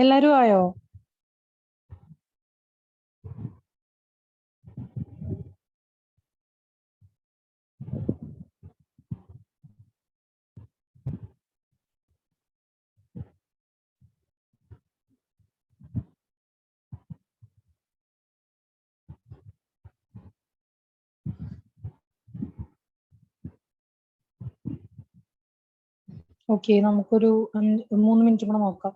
എല്ലാരും ആയോ? ഓക്കെ, നമുക്കൊരു 3 മിനിറ്റ് കൂടെ നോക്കാം.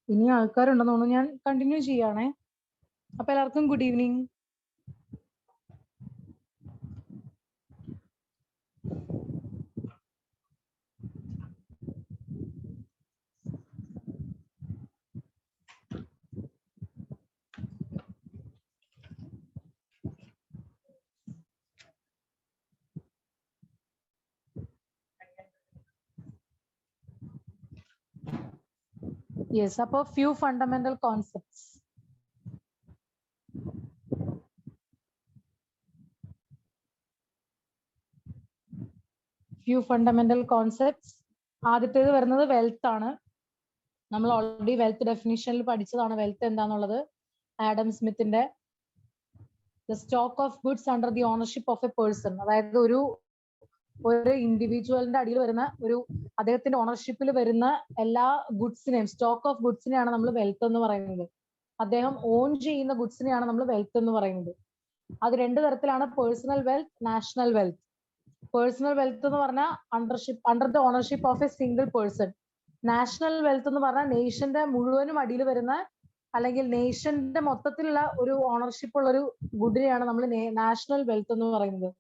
ഇനി ആൾക്കാരുണ്ടെന്ന് തോന്നുന്നു. ഞാൻ കണ്ടിന്യൂ ചെയ്യാണേ. അപ്പൊ എല്ലാവർക്കും ഗുഡ് ഈവനിങ്. യെസ്, അപ്പോൾ few fundamental concepts. Few fundamental concepts. ആദ്യത്തേത് വരുന്നത് വെൽത്ത് ആണ്. നമ്മൾ ഓൾറെഡി വെൽത്ത് ഡെഫിനിഷനിൽ പഠിച്ചതാണ് വെൽത്ത് എന്താന്നുള്ളത്. ആഡം സ്മിത്തിന്റെ the stock of goods under the ownership of a person. അതായത് ഒരു ഇൻഡിവിജ്വലിന്റെ അടിയിൽ വരുന്ന അദ്ദേഹത്തിന്റെ ഓണർഷിപ്പിൽ വരുന്ന എല്ലാ ഗുഡ്സിനെയും, സ്റ്റോക്ക് ഓഫ് ഗുഡ്സിനെയാണ് നമ്മൾ വെൽത്ത് എന്ന് പറയുന്നത്. അദ്ദേഹം ഓൺ ചെയ്യുന്ന ഗുഡ്സിനെയാണ് നമ്മൾ വെൽത്ത് എന്ന് പറയുന്നത്. അത് രണ്ട് തരത്തിലാണ്: personal wealth, national wealth. Personal wealth എന്ന് പറഞ്ഞാൽ under the ownership of A single person. National wealth എന്ന് പറഞ്ഞാൽ നേഷന്റെ മുഴുവനും അടിയിൽ വരുന്ന, അല്ലെങ്കിൽ നേഷന്റെ മൊത്തത്തിലുള്ള ഒരു ഓണർഷിപ്പ് ഉള്ള ഒരു ഗുഡിനെയാണ് നമ്മൾ നാഷണൽ വെൽത്ത് എന്ന് പറയുന്നത്.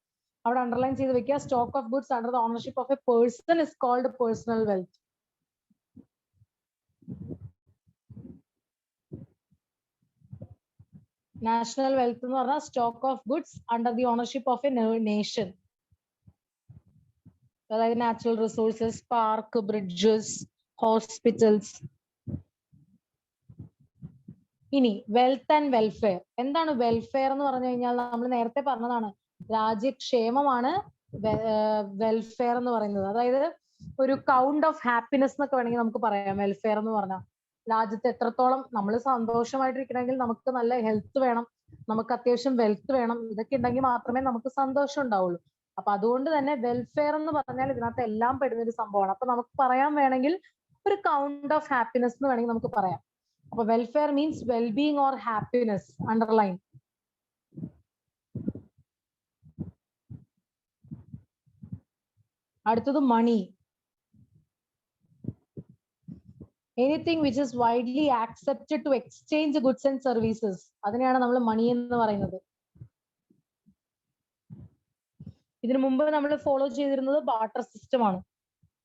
അവിടെ അണ്ടർലൈൻ ചെയ്ത് വെക്കുക, stock of goods under the ownership of a person is called personal wealth. National wealth എന്ന് പറഞ്ഞാൽ stock of goods under the ownership of a nation. അതായത് natural resources, park, bridges, hospitals. ഇനി wealth and welfare. എന്താണ് welfare എന്ന് പറഞ്ഞു കഴിഞ്ഞാൽ നമ്മൾ നേരത്തെ പറഞ്ഞതാണ്, രാജ്യക്ഷേമമാണ് വെൽഫെയർ എന്ന് പറയുന്നത്. അതായത് ഒരു കൗണ്ട് ഓഫ് ഹാപ്പിനെസ് എന്നൊക്കെ വേണമെങ്കിൽ നമുക്ക് പറയാം വെൽഫെയർ എന്ന് പറഞ്ഞാൽ. രാജ്യത്ത് എത്രത്തോളം നമ്മൾ സന്തോഷമായിട്ടിരിക്കണമെങ്കിൽ നമുക്ക് നല്ല ഹെൽത്ത് വേണം, നമുക്ക് അത്യാവശ്യം വെൽത്ത് വേണം. ഇതൊക്കെ ഉണ്ടെങ്കിൽ മാത്രമേ നമുക്ക് സന്തോഷം ഉണ്ടാവുള്ളൂ. അപ്പൊ അതുകൊണ്ട് തന്നെ വെൽഫെയർ എന്ന് പറഞ്ഞാൽ ഇതിനകത്ത് എല്ലാം പെടുന്ന ഒരു സംഭവമാണ്. അപ്പൊ നമുക്ക് പറയാൻ വേണമെങ്കിൽ ഒരു കൗണ്ട് ഓഫ് ഹാപ്പിനെസ് എന്ന് വേണമെങ്കിൽ നമുക്ക് പറയാം. അപ്പൊ welfare means wellbeing or happiness. Underline. അടുത്തത് money. Anything which is widely accepted to exchange goods and services. അതിനെയാണ് നമ്മൾ മണി എന്ന് പറയുന്നത്. ഇതിനു മുമ്പ് നമ്മൾ ഫോളോ ചെയ്തിരുന്നത് ബാർട്ടർ സിസ്റ്റം ആണ്.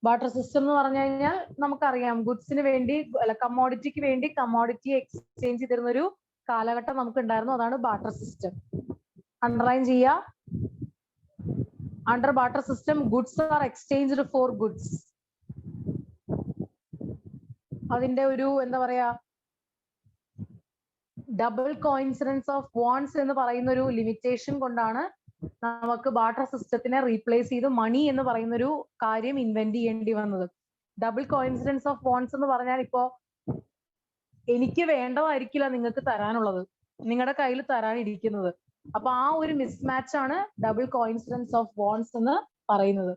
ബാർട്ടർ സിസ്റ്റം എന്ന് പറഞ്ഞു കഴിഞ്ഞാൽ നമുക്കറിയാം, ഗുഡ്സിന് വേണ്ടി അല്ല കമ്മോഡിറ്റിക്ക് വേണ്ടി കമ്മോഡിറ്റി എക്സ്ചേഞ്ച് ചെയ്തിരുന്ന ഒരു കാലഘട്ടം നമുക്ക് ഉണ്ടായിരുന്നു. അതാണ് ബാർട്ടർ സിസ്റ്റം. അണ്ടർലൈൻ ചെയ്യുക. Under barter system goods are exchanged four goods. അതിന്റെ ഒരു എന്താ പറയാ, ഡബിൾ കോയിൻസിഡൻസ് ഓഫ് വാണ്ട്സ് എന്ന് പറയുന്ന ഒരു ലിമിറ്റേഷൻ കൊണ്ടാണ് നമുക്ക് ബാർട്ടർ സിസ്റ്റത്തിനെ റീപ്ലേസ് ചെയ്ത് മണി എന്ന് പറയുന്ന ഒരു കാര്യം ഇൻവെന്റ് ചെയ്യേണ്ടി വന്നത്. ഡബിൾ കോയിൻസിഡൻസ് ഓഫ് വാണ്ട്സ് എന്ന് പറഞ്ഞാൽ ഇപ്പോ എനിക്ക് വേണ്ടതായിരിക്കില്ല നിങ്ങൾക്ക് തരാനുള്ളത്, നിങ്ങളുടെ കയ്യിൽ തരാനിരിക്കുന്നത്. അപ്പൊ ആ ഒരു മിസ്മാച്ച് ആണ് ഡബിൾ കോയിൻസിഡൻസ് ഓഫ് വാണ്ട്സ് എന്ന് പറയുന്നത്.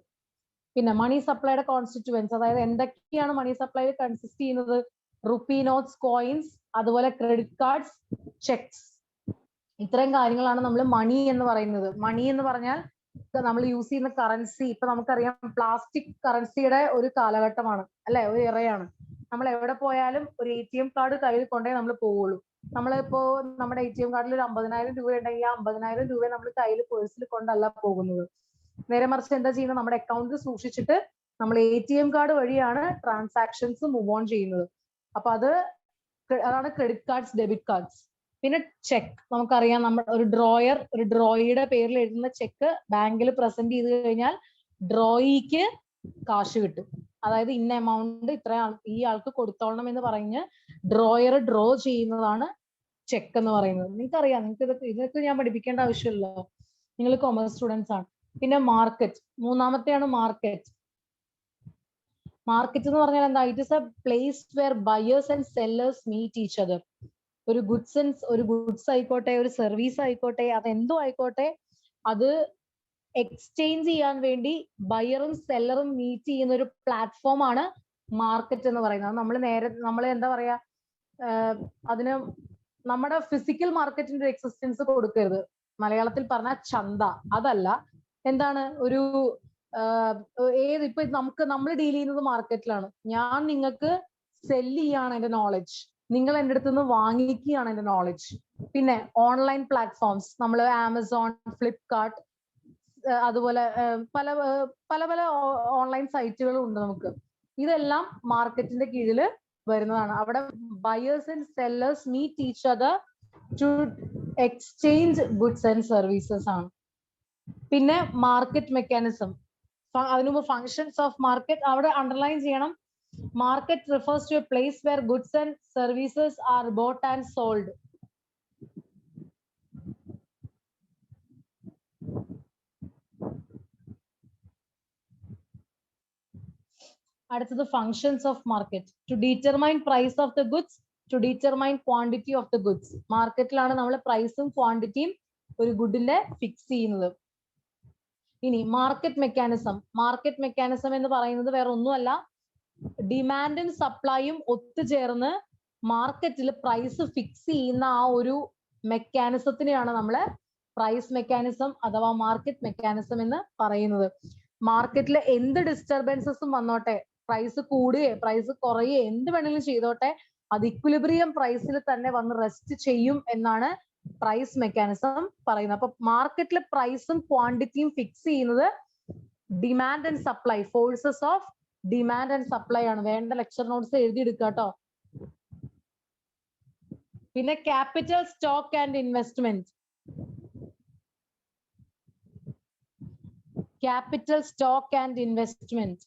പിന്നെ മണി സപ്ലൈയുടെ കോൺസ്റ്റിറ്റ്യുവൻസ്, അതായത് എന്തൊക്കെയാണ് മണി സപ്ലൈ കൺസിസ്റ്റ് ചെയ്യുന്നത്? റുപ്പി നോട്ട്സ്, കോയിൻസ്, അതുപോലെ ക്രെഡിറ്റ് കാർഡ്സ്, ചെക്സ്. ഇത്രയും കാര്യങ്ങളാണ് നമ്മൾ മണി എന്ന് പറയുന്നത്. മണി എന്ന് പറഞ്ഞാൽ നമ്മൾ യൂസ് ചെയ്യുന്ന കറൻസി. ഇപ്പൊ നമുക്കറിയാം പ്ലാസ്റ്റിക് കറൻസിയുടെ ഒരു കാലഘട്ടമാണ് അല്ലെ, ഒരു ഇറയാണ്. നമ്മൾ എവിടെ പോയാലും ഒരു ATM കാർഡ് കയ്യിൽ കൊണ്ടേ നമ്മൾ പോവുള്ളൂ. നമ്മളിപ്പോ നമ്മുടെ ATM കാർഡിൽ ഒരു 50,000 രൂപ ഉണ്ടെങ്കിൽ ആ 50,000 രൂപ നമ്മൾ കയ്യിൽ പേഴ്സിൽ കൊണ്ടല്ല പോകുന്നത്. നേരെ മറിച്ച് എന്താ ചെയ്യുന്നത്? നമ്മുടെ അക്കൗണ്ടിൽ സൂക്ഷിച്ചിട്ട് നമ്മൾ ATM കാർഡ് വഴിയാണ് ട്രാൻസാക്ഷൻസ് മൂവ് ഓൺ ചെയ്യുന്നത്. അപ്പൊ അതാണ് ക്രെഡിറ്റ് കാർഡ്സ്, ഡെബിറ്റ് കാർഡ്സ്. പിന്നെ ചെക്ക്. നമുക്കറിയാം, നമ്മൾ ഒരു ഡ്രോയിയുടെ പേരിൽ എഴുതുന്ന ചെക്ക് ബാങ്കിൽ പ്രസന്റ് ചെയ്ത് കഴിഞ്ഞാൽ ഡ്രോയിക്ക് കാശ് കിട്ടും. അതായത് ഇന്ന എമൗണ്ട് ഇത്ര ഈ ആൾക്ക് കൊടുത്തോളണം എന്ന് പറഞ്ഞ് ഡ്രോയർ ഡ്രോ ചെയ്യുന്നതാണ് ചെക്ക് എന്ന് പറയുന്നത്. നിങ്ങൾക്കറിയാം, ഇതൊക്കെ ഞാൻ പഠിപ്പിക്കേണ്ട ആവശ്യമില്ലല്ലോ, നിങ്ങൾ കൊമേഴ്സ് സ്റ്റുഡൻസ് ആണ്. പിന്നെ മാർക്കറ്റ്. മൂന്നാമത്തെയാണ് മാർക്കറ്റ്. മാർക്കറ്റ് എന്ന് പറഞ്ഞാൽ എന്താ? It is a place where buyers and sellers meet each other. ഒരു ഗുഡ്സ് ആയിക്കോട്ടെ, ഒരു സർവീസ് ആയിക്കോട്ടെ, അതെന്തോ ആയിക്കോട്ടെ, അത് എക്സ്ചേഞ്ച് ചെയ്യാൻ വേണ്ടി ബയറും സെല്ലറും മീറ്റ് ചെയ്യുന്ന ഒരു പ്ലാറ്റ്ഫോം ആണ് മാർക്കറ്റ് എന്ന് പറയുന്നത്. നമ്മൾ എന്താ പറയാ, അതിന് നമ്മുടെ ഫിസിക്കൽ മാർക്കറ്റിന്റെ എക്സിസ്റ്റൻസ് കൊടുക്കരുത്. മലയാളത്തിൽ പറഞ്ഞാൽ ചന്ത അതല്ല. എന്താണ് ഒരു ഇപ്പൊ നമ്മൾ ഡീൽ ചെയ്യുന്നത് മാർക്കറ്റിലാണ്. ഞാൻ നിങ്ങൾക്ക് സെല്ല് ചെയ്യാണ് എന്റെ നോളജ്. നിങ്ങൾ എൻ്റെ അടുത്ത് നിന്ന് വാങ്ങിക്കുകയാണ് എൻ്റെ നോളജ്. പിന്നെ ഓൺലൈൻ പ്ലാറ്റ്ഫോംസ്, നമ്മൾ ആമസോൺ, ഫ്ലിപ്കാർട്ട്, അതുപോലെ പല പല പല ഓൺലൈൻ സൈറ്റുകളും ഉണ്ട് നമുക്ക്. ഇതെല്ലാം മാർക്കറ്റിന്റെ കീഴിൽ വരുന്നതാണ്. അവിടെ buyers and sellers meet each other to exchange goods and services ആണ്. പിന്നെ മാർക്കറ്റ് മെക്കാനിസം, അതിനു മുമ്പ് ഫങ്ഷൻസ് ഓഫ് മാർക്കറ്റ് അവിടെ അണ്ടർലൈൻ ചെയ്യണം. Market refers to a place where goods and services are bought and sold. അടുത്തത് functions of market. To determine price of the goods, to determine quantity of the goods. മാർക്കറ്റിലാണ് നമ്മൾ പ്രൈസും ക്വാണ്ടിറ്റിയും ഒരു ഗുഡിന്റെ fix ചെയ്യുന്നത്. ഇനി market mechanism. Market mechanism എന്ന് പറയുന്നത് വേറെ ഒന്നുമല്ല, ഡിമാൻഡും സപ്ലൈയും ഒത്തുചേർന്ന് മാർക്കറ്റിൽ പ്രൈസ് ഫിക്സ് ചെയ്യുന്ന ആ ഒരു മെക്കാനിസത്തിനെയാണ് നമ്മൾ പ്രൈസ് മെക്കാനിസം അഥവാ മാർക്കറ്റ് മെക്കാനിസം എന്ന് പറയുന്നത്. മാർക്കറ്റിൽ എന്ത് ഡിസ്റ്റർബൻസസും വന്നോട്ടെ, പ്രൈസ് കൂടുകയോ പ്രൈസ് കുറയുകയോ എന്ത് വേണമെങ്കിലും ചെയ്തോട്ടെ, അത് ഇക്വിലിബ്രിയം പ്രൈസിൽ തന്നെ വന്ന് റെസ്റ്റ് ചെയ്യും എന്നാണ് പ്രൈസ് മെക്കാനിസം പറയുന്നത്. അപ്പൊ മാർക്കറ്റിലെ പ്രൈസും ക്വാണ്ടിറ്റിയും ഫിക്സ് ചെയ്യുന്നത് demand and supply, forces of demand and supply ആണ്. വേണ്ട ലെക്ചർ നോട്ട്സ് എഴുതിയെടുക്കുക കേട്ടോ. പിന്നെ capital stock and investment. Capital stock and investment.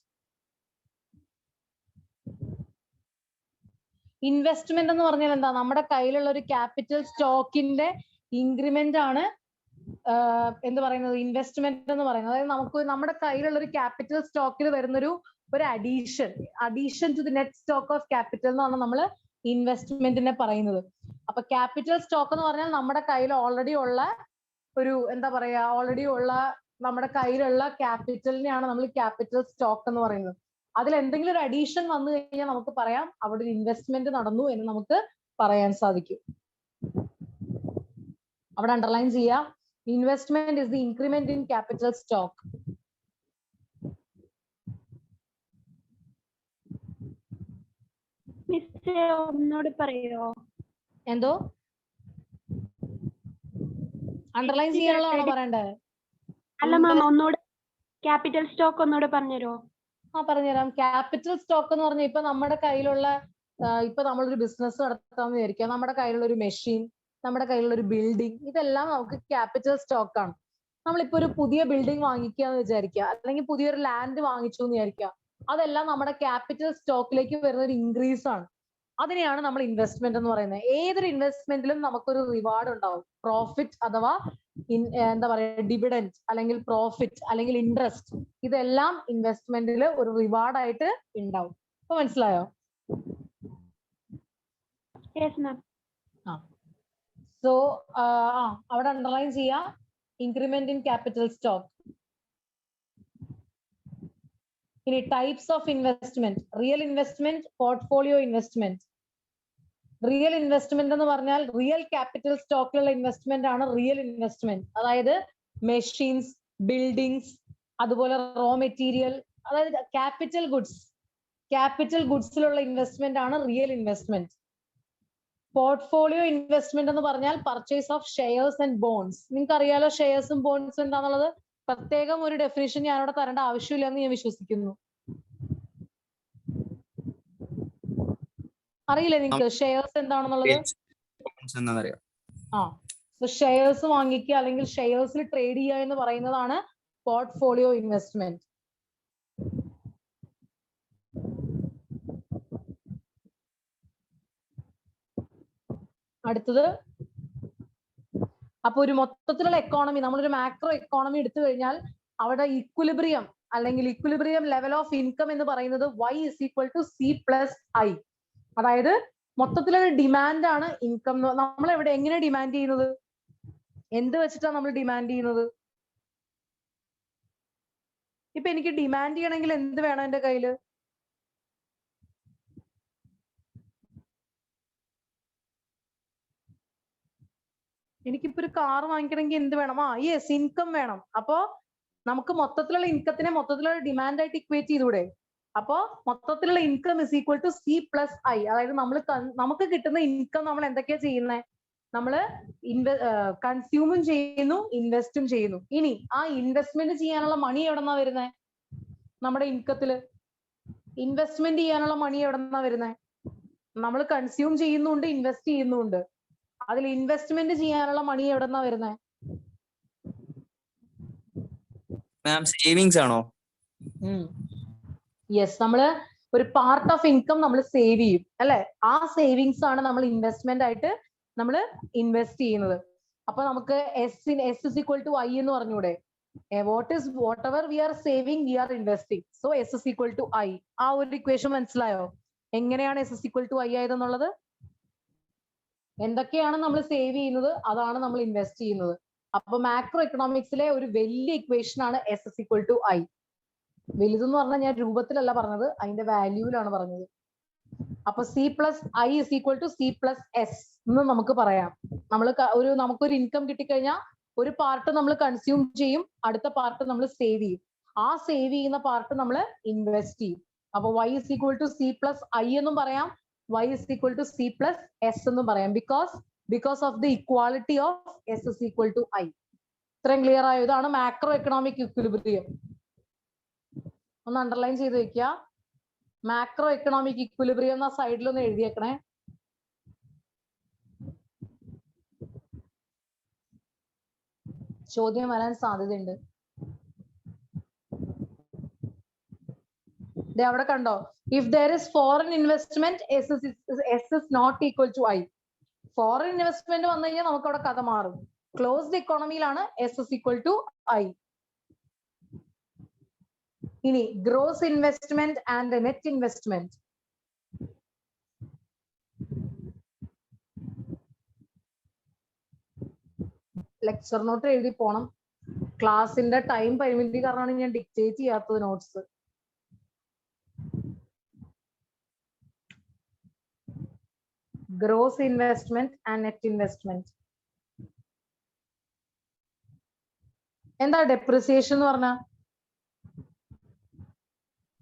Investment എന്ന് പറഞ്ഞാൽ എന്താ? നമ്മുടെ കയ്യിലുള്ള ഒരു ക്യാപിറ്റൽ സ്റ്റോക്കിന്റെ ഇൻക്രിമെന്റ് ആണ് എന്ത് പറയുന്നത്, ഇൻവെസ്റ്റ്മെന്റ് എന്ന് പറയുന്നത്. അതായത് നമുക്ക് നമ്മുടെ കയ്യിലുള്ള ഒരു ക്യാപിറ്റൽ സ്റ്റോക്കിൽ വരുന്നൊരു addition to the net stock of capital എന്നാണ് നമ്മൾ ഇൻവെസ്റ്റ്മെന്റിനെ പറയുന്നത്. അപ്പൊ ക്യാപിറ്റൽ സ്റ്റോക്ക് എന്ന് പറഞ്ഞാൽ നമ്മുടെ കയ്യിൽ ഓൾറെഡി ഉള്ള ഒരു എന്താ പറയാ, നമ്മുടെ കയ്യിലുള്ള ക്യാപിറ്റലിനെയാണ് നമ്മൾ ക്യാപിറ്റൽ സ്റ്റോക്ക് എന്ന് പറയുന്നത്. അതിൽ എന്തെങ്കിലും ഒരു അഡീഷൻ വന്നു കഴിഞ്ഞാൽ നമുക്ക് പറയാം അവിടെ ഒരു ഇൻവെസ്റ്റ്മെന്റ് നടന്നു എന്ന് നമുക്ക് പറയാൻ സാധിക്കും. അവിടെ അണ്ടർലൈൻ ചെയ്യാം, investment is the increment in capital stock. ഒന്നുകൂടി പറയോ? എന്തോ അണ്ടർലൈൻ ചെയ്യാനുള്ളതാണോ പറയണ്ടേ? അല്ല മാം, ഒന്നുകൂടെ ക്യാപിറ്റൽ സ്റ്റോക്ക് ഒന്നുകൂടെ പറഞ്ഞുതരോ? പറഞ്ഞുതരാം. ക്യാപിറ്റൽ സ്റ്റോക്ക് എന്ന് പറഞ്ഞാൽ ഇപ്പൊ നമ്മുടെ കയ്യിലുള്ള, ഇപ്പൊ നമ്മളൊരു ബിസിനസ് നടത്താമെന്ന് വിചാരിക്കുക, നമ്മുടെ കയ്യിലുള്ള ഒരു മെഷീൻ, നമ്മുടെ കയ്യിലുള്ള ഒരു ബിൽഡിംഗ്, ഇതെല്ലാം നമുക്ക് ക്യാപിറ്റൽ സ്റ്റോക്ക് ആണ്. നമ്മളിപ്പോ ഒരു പുതിയ ബിൽഡിംഗ് വാങ്ങിക്കുക എന്ന് വിചാരിക്കുക, അല്ലെങ്കിൽ പുതിയൊരു ലാൻഡ് വാങ്ങിച്ചു എന്ന് വിചാരിക്കുക, അതെല്ലാം നമ്മുടെ ക്യാപിറ്റൽ സ്റ്റോക്കിലേക്ക് വരുന്ന ഒരു ഇൻക്രീസ് ആണ്. അതിനെയാണ് നമ്മൾ ഇൻവെസ്റ്റ്മെന്റ് എന്ന് പറയുന്നത്. ഏതൊരു ഇൻവെസ്റ്റ്മെന്റിലും നമുക്കൊരു റിവാർഡ് ഉണ്ടാവും. പ്രോഫിറ്റ് അഥവാ എന്താ പറയുക, ഡിവിഡൻഡ് അല്ലെങ്കിൽ പ്രോഫിറ്റ് അല്ലെങ്കിൽ ഇൻട്രസ്റ്റ്, ഇതെല്ലാം ഇൻവെസ്റ്റ്മെന്റിൽ ഒരു റിവാർഡ് ആയിട്ട് ഉണ്ടാവും. അപ്പൊ മനസ്സിലായോ? സോ അവിടെ അണ്ടർലൈൻ ചെയ്യാം ഇൻക്രിമെന്റ് ഇൻ ക്യാപിറ്റൽ സ്റ്റോക്ക്. ഇനി types of investment. Real investment, portfolio investment. Real investment എന്ന് പറഞ്ഞാൽ റിയൽ ക്യാപിറ്റൽ സ്റ്റോക്കിലുള്ള ഇൻവെസ്റ്റ്മെന്റ് ആണ് റിയൽ ഇൻവെസ്റ്റ്മെന്റ്. അതായത് മെഷീൻസ്, ബിൽഡിങ്സ്, അതുപോലെ റോ മെറ്റീരിയൽ, അതായത് ക്യാപിറ്റൽ ഗുഡ്സിലുള്ള ഇൻവെസ്റ്റ്മെന്റ് ആണ് റിയൽ ഇൻവെസ്റ്റ്മെന്റ്. പോർട്ട്ഫോളിയോ ഇൻവെസ്റ്റ്മെന്റ് എന്ന് പറഞ്ഞാൽ purchase of shares and bonds. നിങ്ങൾക്ക് അറിയാലോ ഷെയർസും ബോൺസും എന്താണെന്നുള്ളത്. പ്രത്യേകം ഒരു ഡെഫിനിഷൻ ഞാനിവിടെ തരേണ്ട ആവശ്യമില്ല എന്ന് ഞാൻ വിശ്വസിക്കുന്നു. അറിയില്ലേ നിങ്ങൾക്ക് ഷെയർസ് എന്താണെന്നുള്ളത്? ഷെയർസ് വാങ്ങിക്കുക അല്ലെങ്കിൽ ഷെയർസിൽ ട്രേഡ് ചെയ്യുക എന്ന് പറയുന്നതാണ് പോർട്ട്ഫോളിയോ ഇൻവെസ്റ്റ്മെന്റ്. അടുത്തത്, അപ്പൊ ഒരു മൊത്തത്തിലുള്ള എക്കോണമി, നമ്മളൊരു മാക്രോ എക്കോണമി എടുത്തു കഴിഞ്ഞാൽ അവിടെ ഇക്വിലിബ്രിയം അല്ലെങ്കിൽ ഇക്വിലിബ്രിയം ലെവൽ ഓഫ് ഇൻകം എന്ന് പറയുന്നത് y = C+I. അതായത് മൊത്തത്തിലൊരു ഡിമാൻഡ് ആണ് ഇൻകം. നമ്മൾ എങ്ങനെ ഡിമാൻഡ് ചെയ്യുന്നത്? എന്ത് വെച്ചിട്ടാണ് നമ്മൾ ഡിമാൻഡ് ചെയ്യുന്നത്? ഇപ്പൊ എനിക്ക് ഡിമാൻഡ് ചെയ്യണമെങ്കിൽ എന്ത് വേണം എന്റെ കയ്യില്? എനിക്കിപ്പോ ഒരു കാർ വാങ്ങിക്കണമെങ്കിൽ എന്ത് വേണം? യെസ്, ഇൻകം വേണം. അപ്പോ നമുക്ക് മൊത്തത്തിലുള്ള ഇൻകത്തിനെ മൊത്തത്തിലുള്ള ഡിമാൻഡ് ആയിട്ട് ഇക്വേറ്റ് ചെയ്തൂടെ? അപ്പോ മൊത്തത്തിലുള്ള income is equal to C plus I. അതായത് നമുക്ക് കിട്ടുന്ന ഇൻകം നമ്മൾ എന്തൊക്കെയാ ചെയ്യുന്നത്? നമ്മള് കൺസ്യൂമും ചെയ്യുന്നു, ഇൻവെസ്റ്റും ചെയ്യുന്നു. ഇനി ആ ഇൻവെസ്റ്റ്മെന്റ് ചെയ്യാനുള്ള മണി എവിടെന്നാ വരുന്നത്? നമ്മുടെ ഇൻകത്തില് ഇൻവെസ്റ്റ്മെന്റ് ചെയ്യാനുള്ള മണി എവിടെന്നാ വരുന്നത്? നമ്മൾ കൺസ്യൂം ചെയ്യുന്നുണ്ട്, ഇൻവെസ്റ്റ് ചെയ്യുന്നുണ്ട്. അതിൽ ഇൻവെസ്റ്റ്മെന്റ് ചെയ്യാനുള്ള മണി എവിടെന്നാ വരുന്നത്? മാം സേവിങ്സ് ആണോ? യെസ്, നമ്മള് ഒരു പാർട്ട് ഓഫ് ഇൻകം നമ്മൾ സേവ് ചെയ്യും അല്ലെ? ആ സേവിങ്സ് ആണ് നമ്മൾ ഇൻവെസ്റ്റ്മെന്റ് ആയിട്ട് നമ്മൾ ഇൻവെസ്റ്റ് ചെയ്യുന്നത്. അപ്പൊ നമുക്ക് S is equal to I എന്ന് പറഞ്ഞൂടെ? Whatever we are saving we are investing. So S is equal to I. ആ ഒരു ഇക്വേഷൻ മനസ്സിലായോ? എങ്ങനെയാണ് S is equal to I ആയതെന്നുള്ളത്? എന്തൊക്കെയാണ് നമ്മൾ സേവ് ചെയ്യുന്നത് അതാണ് നമ്മൾ ഇൻവെസ്റ്റ് ചെയ്യുന്നത്. അപ്പൊ മാക്രോ എക്കണോമിക്സിലെ ഒരു വലിയ ഇക്വേഷൻ ആണ് S is equal to I. വലുതെന്ന് പറഞ്ഞാൽ ഞാൻ രൂപത്തിലല്ല പറഞ്ഞത്, അതിന്റെ വാല്യൂവിലാണ് പറഞ്ഞത്. അപ്പൊ C plus I is equal to C plus S എന്ന് നമുക്ക് പറയാം. നമുക്കൊരു ഇൻകം കിട്ടിക്കഴിഞ്ഞാൽ ഒരു പാർട്ട് നമ്മൾ കൺസ്യൂം ചെയ്യും, അടുത്ത പാർട്ട് നമ്മൾ സേവ് ചെയ്യും. ആ സേവ് ചെയ്യുന്ന പാർട്ട് നമ്മൾ ഇൻവെസ്റ്റ് ചെയ്യും. അപ്പൊ y is equal to C plus I എന്നും പറയാം, y is equal to C plus S എന്നും പറയാം. Because of the equality of S is equal to I. ഇത്രയും ക്ലിയർ ആയോ? ഇതാണ് മാക്രോ എക്കണോമിക് ഇക്വിലിബ്രിയം. ഒന്ന് അണ്ടർലൈൻ ചെയ്ത് വെക്കുക. മാക്രോ എക്കണോമിക് ഇക്വിലിബ്രിയം എന്ന സൈഡിലൊന്ന് എഴുതിയേക്കണേ. ചോദ്യം വരാൻ സാധ്യതയുണ്ട്. അവിടെ കണ്ടോ? If there is foreign investment S is not equal to I. Foreign investment വന്നു കഴിഞ്ഞാൽ നമുക്ക് അവിടെ കഥ മാറും. ക്ലോസ്ഡ് ഇക്കോണമിയിലാണ് S is equal to I. ഇനി gross investment and net investment. Lecture note എഴുതി പോണം. ക്ലാസിന്റെ ടൈം പരിമിതി കാരണമാണ് ഞാൻ ഡിക്റ്റേറ്റ് ചെയ്യാത്തത് notes. Gross investment and net investment. എന്താ ഡെപ്രിസിയേഷൻ എന്ന് പറഞ്ഞാ?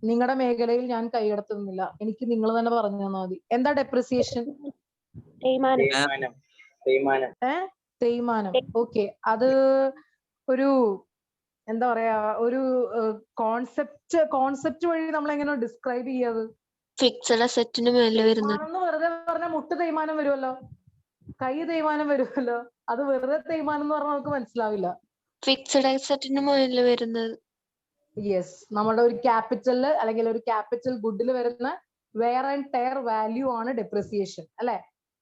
നിങ്ങളുടെ മേഖലയിൽ ഞാൻ കൈയടത്തുന്നില്ല, എനിക്ക് നിങ്ങൾ തന്നെ പറഞ്ഞു തന്നാൽ മതി. എന്താ ഡെപ്രിസിയേഷൻ? തേയ്മാനം. ഓക്കെ, അത് ഒരു എന്താ പറയാ, ഒരു കോൺസെപ്റ്റ് വഴി നമ്മൾ എങ്ങനെ ഡിസ്ക്രൈബ് ചെയ്യാത്? ഫിക്സഡ് അസറ്റിന് മേലെ വരുന്നത്. വെറുതെ പറഞ്ഞാൽ മുട്ട് തേയ്മാനം വരുമല്ലോ, കൈ തേയ്മാനം വരുമല്ലോ. അത് വെറുതെ തേയ്മാനം എന്ന് പറഞ്ഞാൽ നമുക്ക് മനസ്സിലാവില്ല. ഫിക്സഡ് അസറ്റിന് മേലെ വരുന്നത്. യെസ്, നമ്മുടെ ഒരു ക്യാപിറ്റലില് അല്ലെങ്കിൽ ഒരു ക്യാപിറ്റൽ ഗുഡിൽ വരുന്ന വെയർ ആൻഡ് ടയർ വാല്യൂ ആണ് ഡെപ്രിസിയേഷൻ അല്ലെ?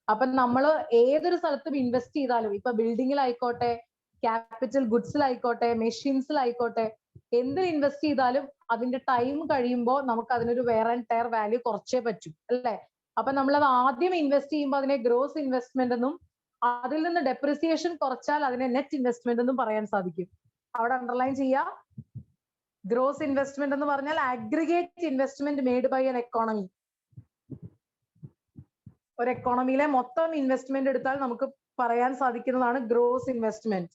അപ്പൊ നമ്മൾ ഏതൊരു സ്ഥലത്തും ഇൻവെസ്റ്റ് ചെയ്താലും, ഇപ്പൊ ബിൽഡിങ്ങിലായിക്കോട്ടെ, ക്യാപിറ്റൽ ഗുഡ്സിലായിക്കോട്ടെ, മെഷീൻസിലായിക്കോട്ടെ, എന്തിൽ ഇൻവെസ്റ്റ് ചെയ്താലും അതിന്റെ ടൈം കഴിയുമ്പോൾ നമുക്ക് അതിനൊരു വെയർ ആൻഡ് ടയർ വാല്യൂ കുറച്ചേ പറ്റും അല്ലെ? അപ്പൊ നമ്മൾ അത് ആദ്യം ഇൻവെസ്റ്റ് ചെയ്യുമ്പോൾ അതിനെ ഗ്രോസ് ഇൻവെസ്റ്റ്മെന്റ് എന്നും, അതിൽ നിന്ന് ഡെപ്രിസിയേഷൻ കുറച്ചാൽ അതിനെ നെറ്റ് ഇൻവെസ്റ്റ്മെന്റ് എന്നും പറയാൻ സാധിക്കും. അവിടെ അണ്ടർലൈൻ ചെയ്യാം. ഗ്രോസ് ഇൻവെസ്റ്റ്മെന്റ് എന്ന് പറഞ്ഞാൽ aggregate investment made by an economy. ഒരു എക്കോണമിയിലെ മൊത്തം ഇൻവെസ്റ്റ്മെന്റ് എടുത്താൽ നമുക്ക് പറയാൻ സാധിക്കുന്നതാണ് ഗ്രോസ് ഇൻവെസ്റ്റ്മെന്റ്.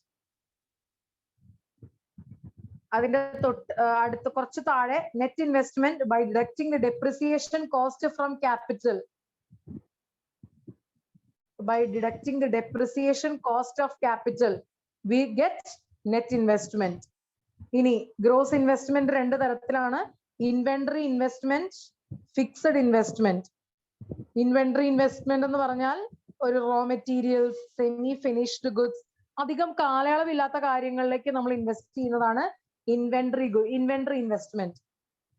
അതിന്റെ അടുത്ത് കുറച്ച് താഴെ net investment by deducting the depreciation cost from capital. By deducting the depreciation cost of capital we get net investment. ഇനി ഗ്രോസ് ഇൻവെസ്റ്റ്മെന്റ് രണ്ട് തരത്തിലാണ്: inventory investment, fixed investment. Inventory investment എന്ന് പറഞ്ഞാൽ ഒരു raw materials, semi finished goods, അധികം കാലയളവില്ലാത്ത കാര്യങ്ങളിലേക്ക് നമ്മൾ ഇൻവെസ്റ്റ് ചെയ്യുന്നതാണ് ഇൻവെന്ററി ഇൻവെസ്റ്റ്മെന്റ്.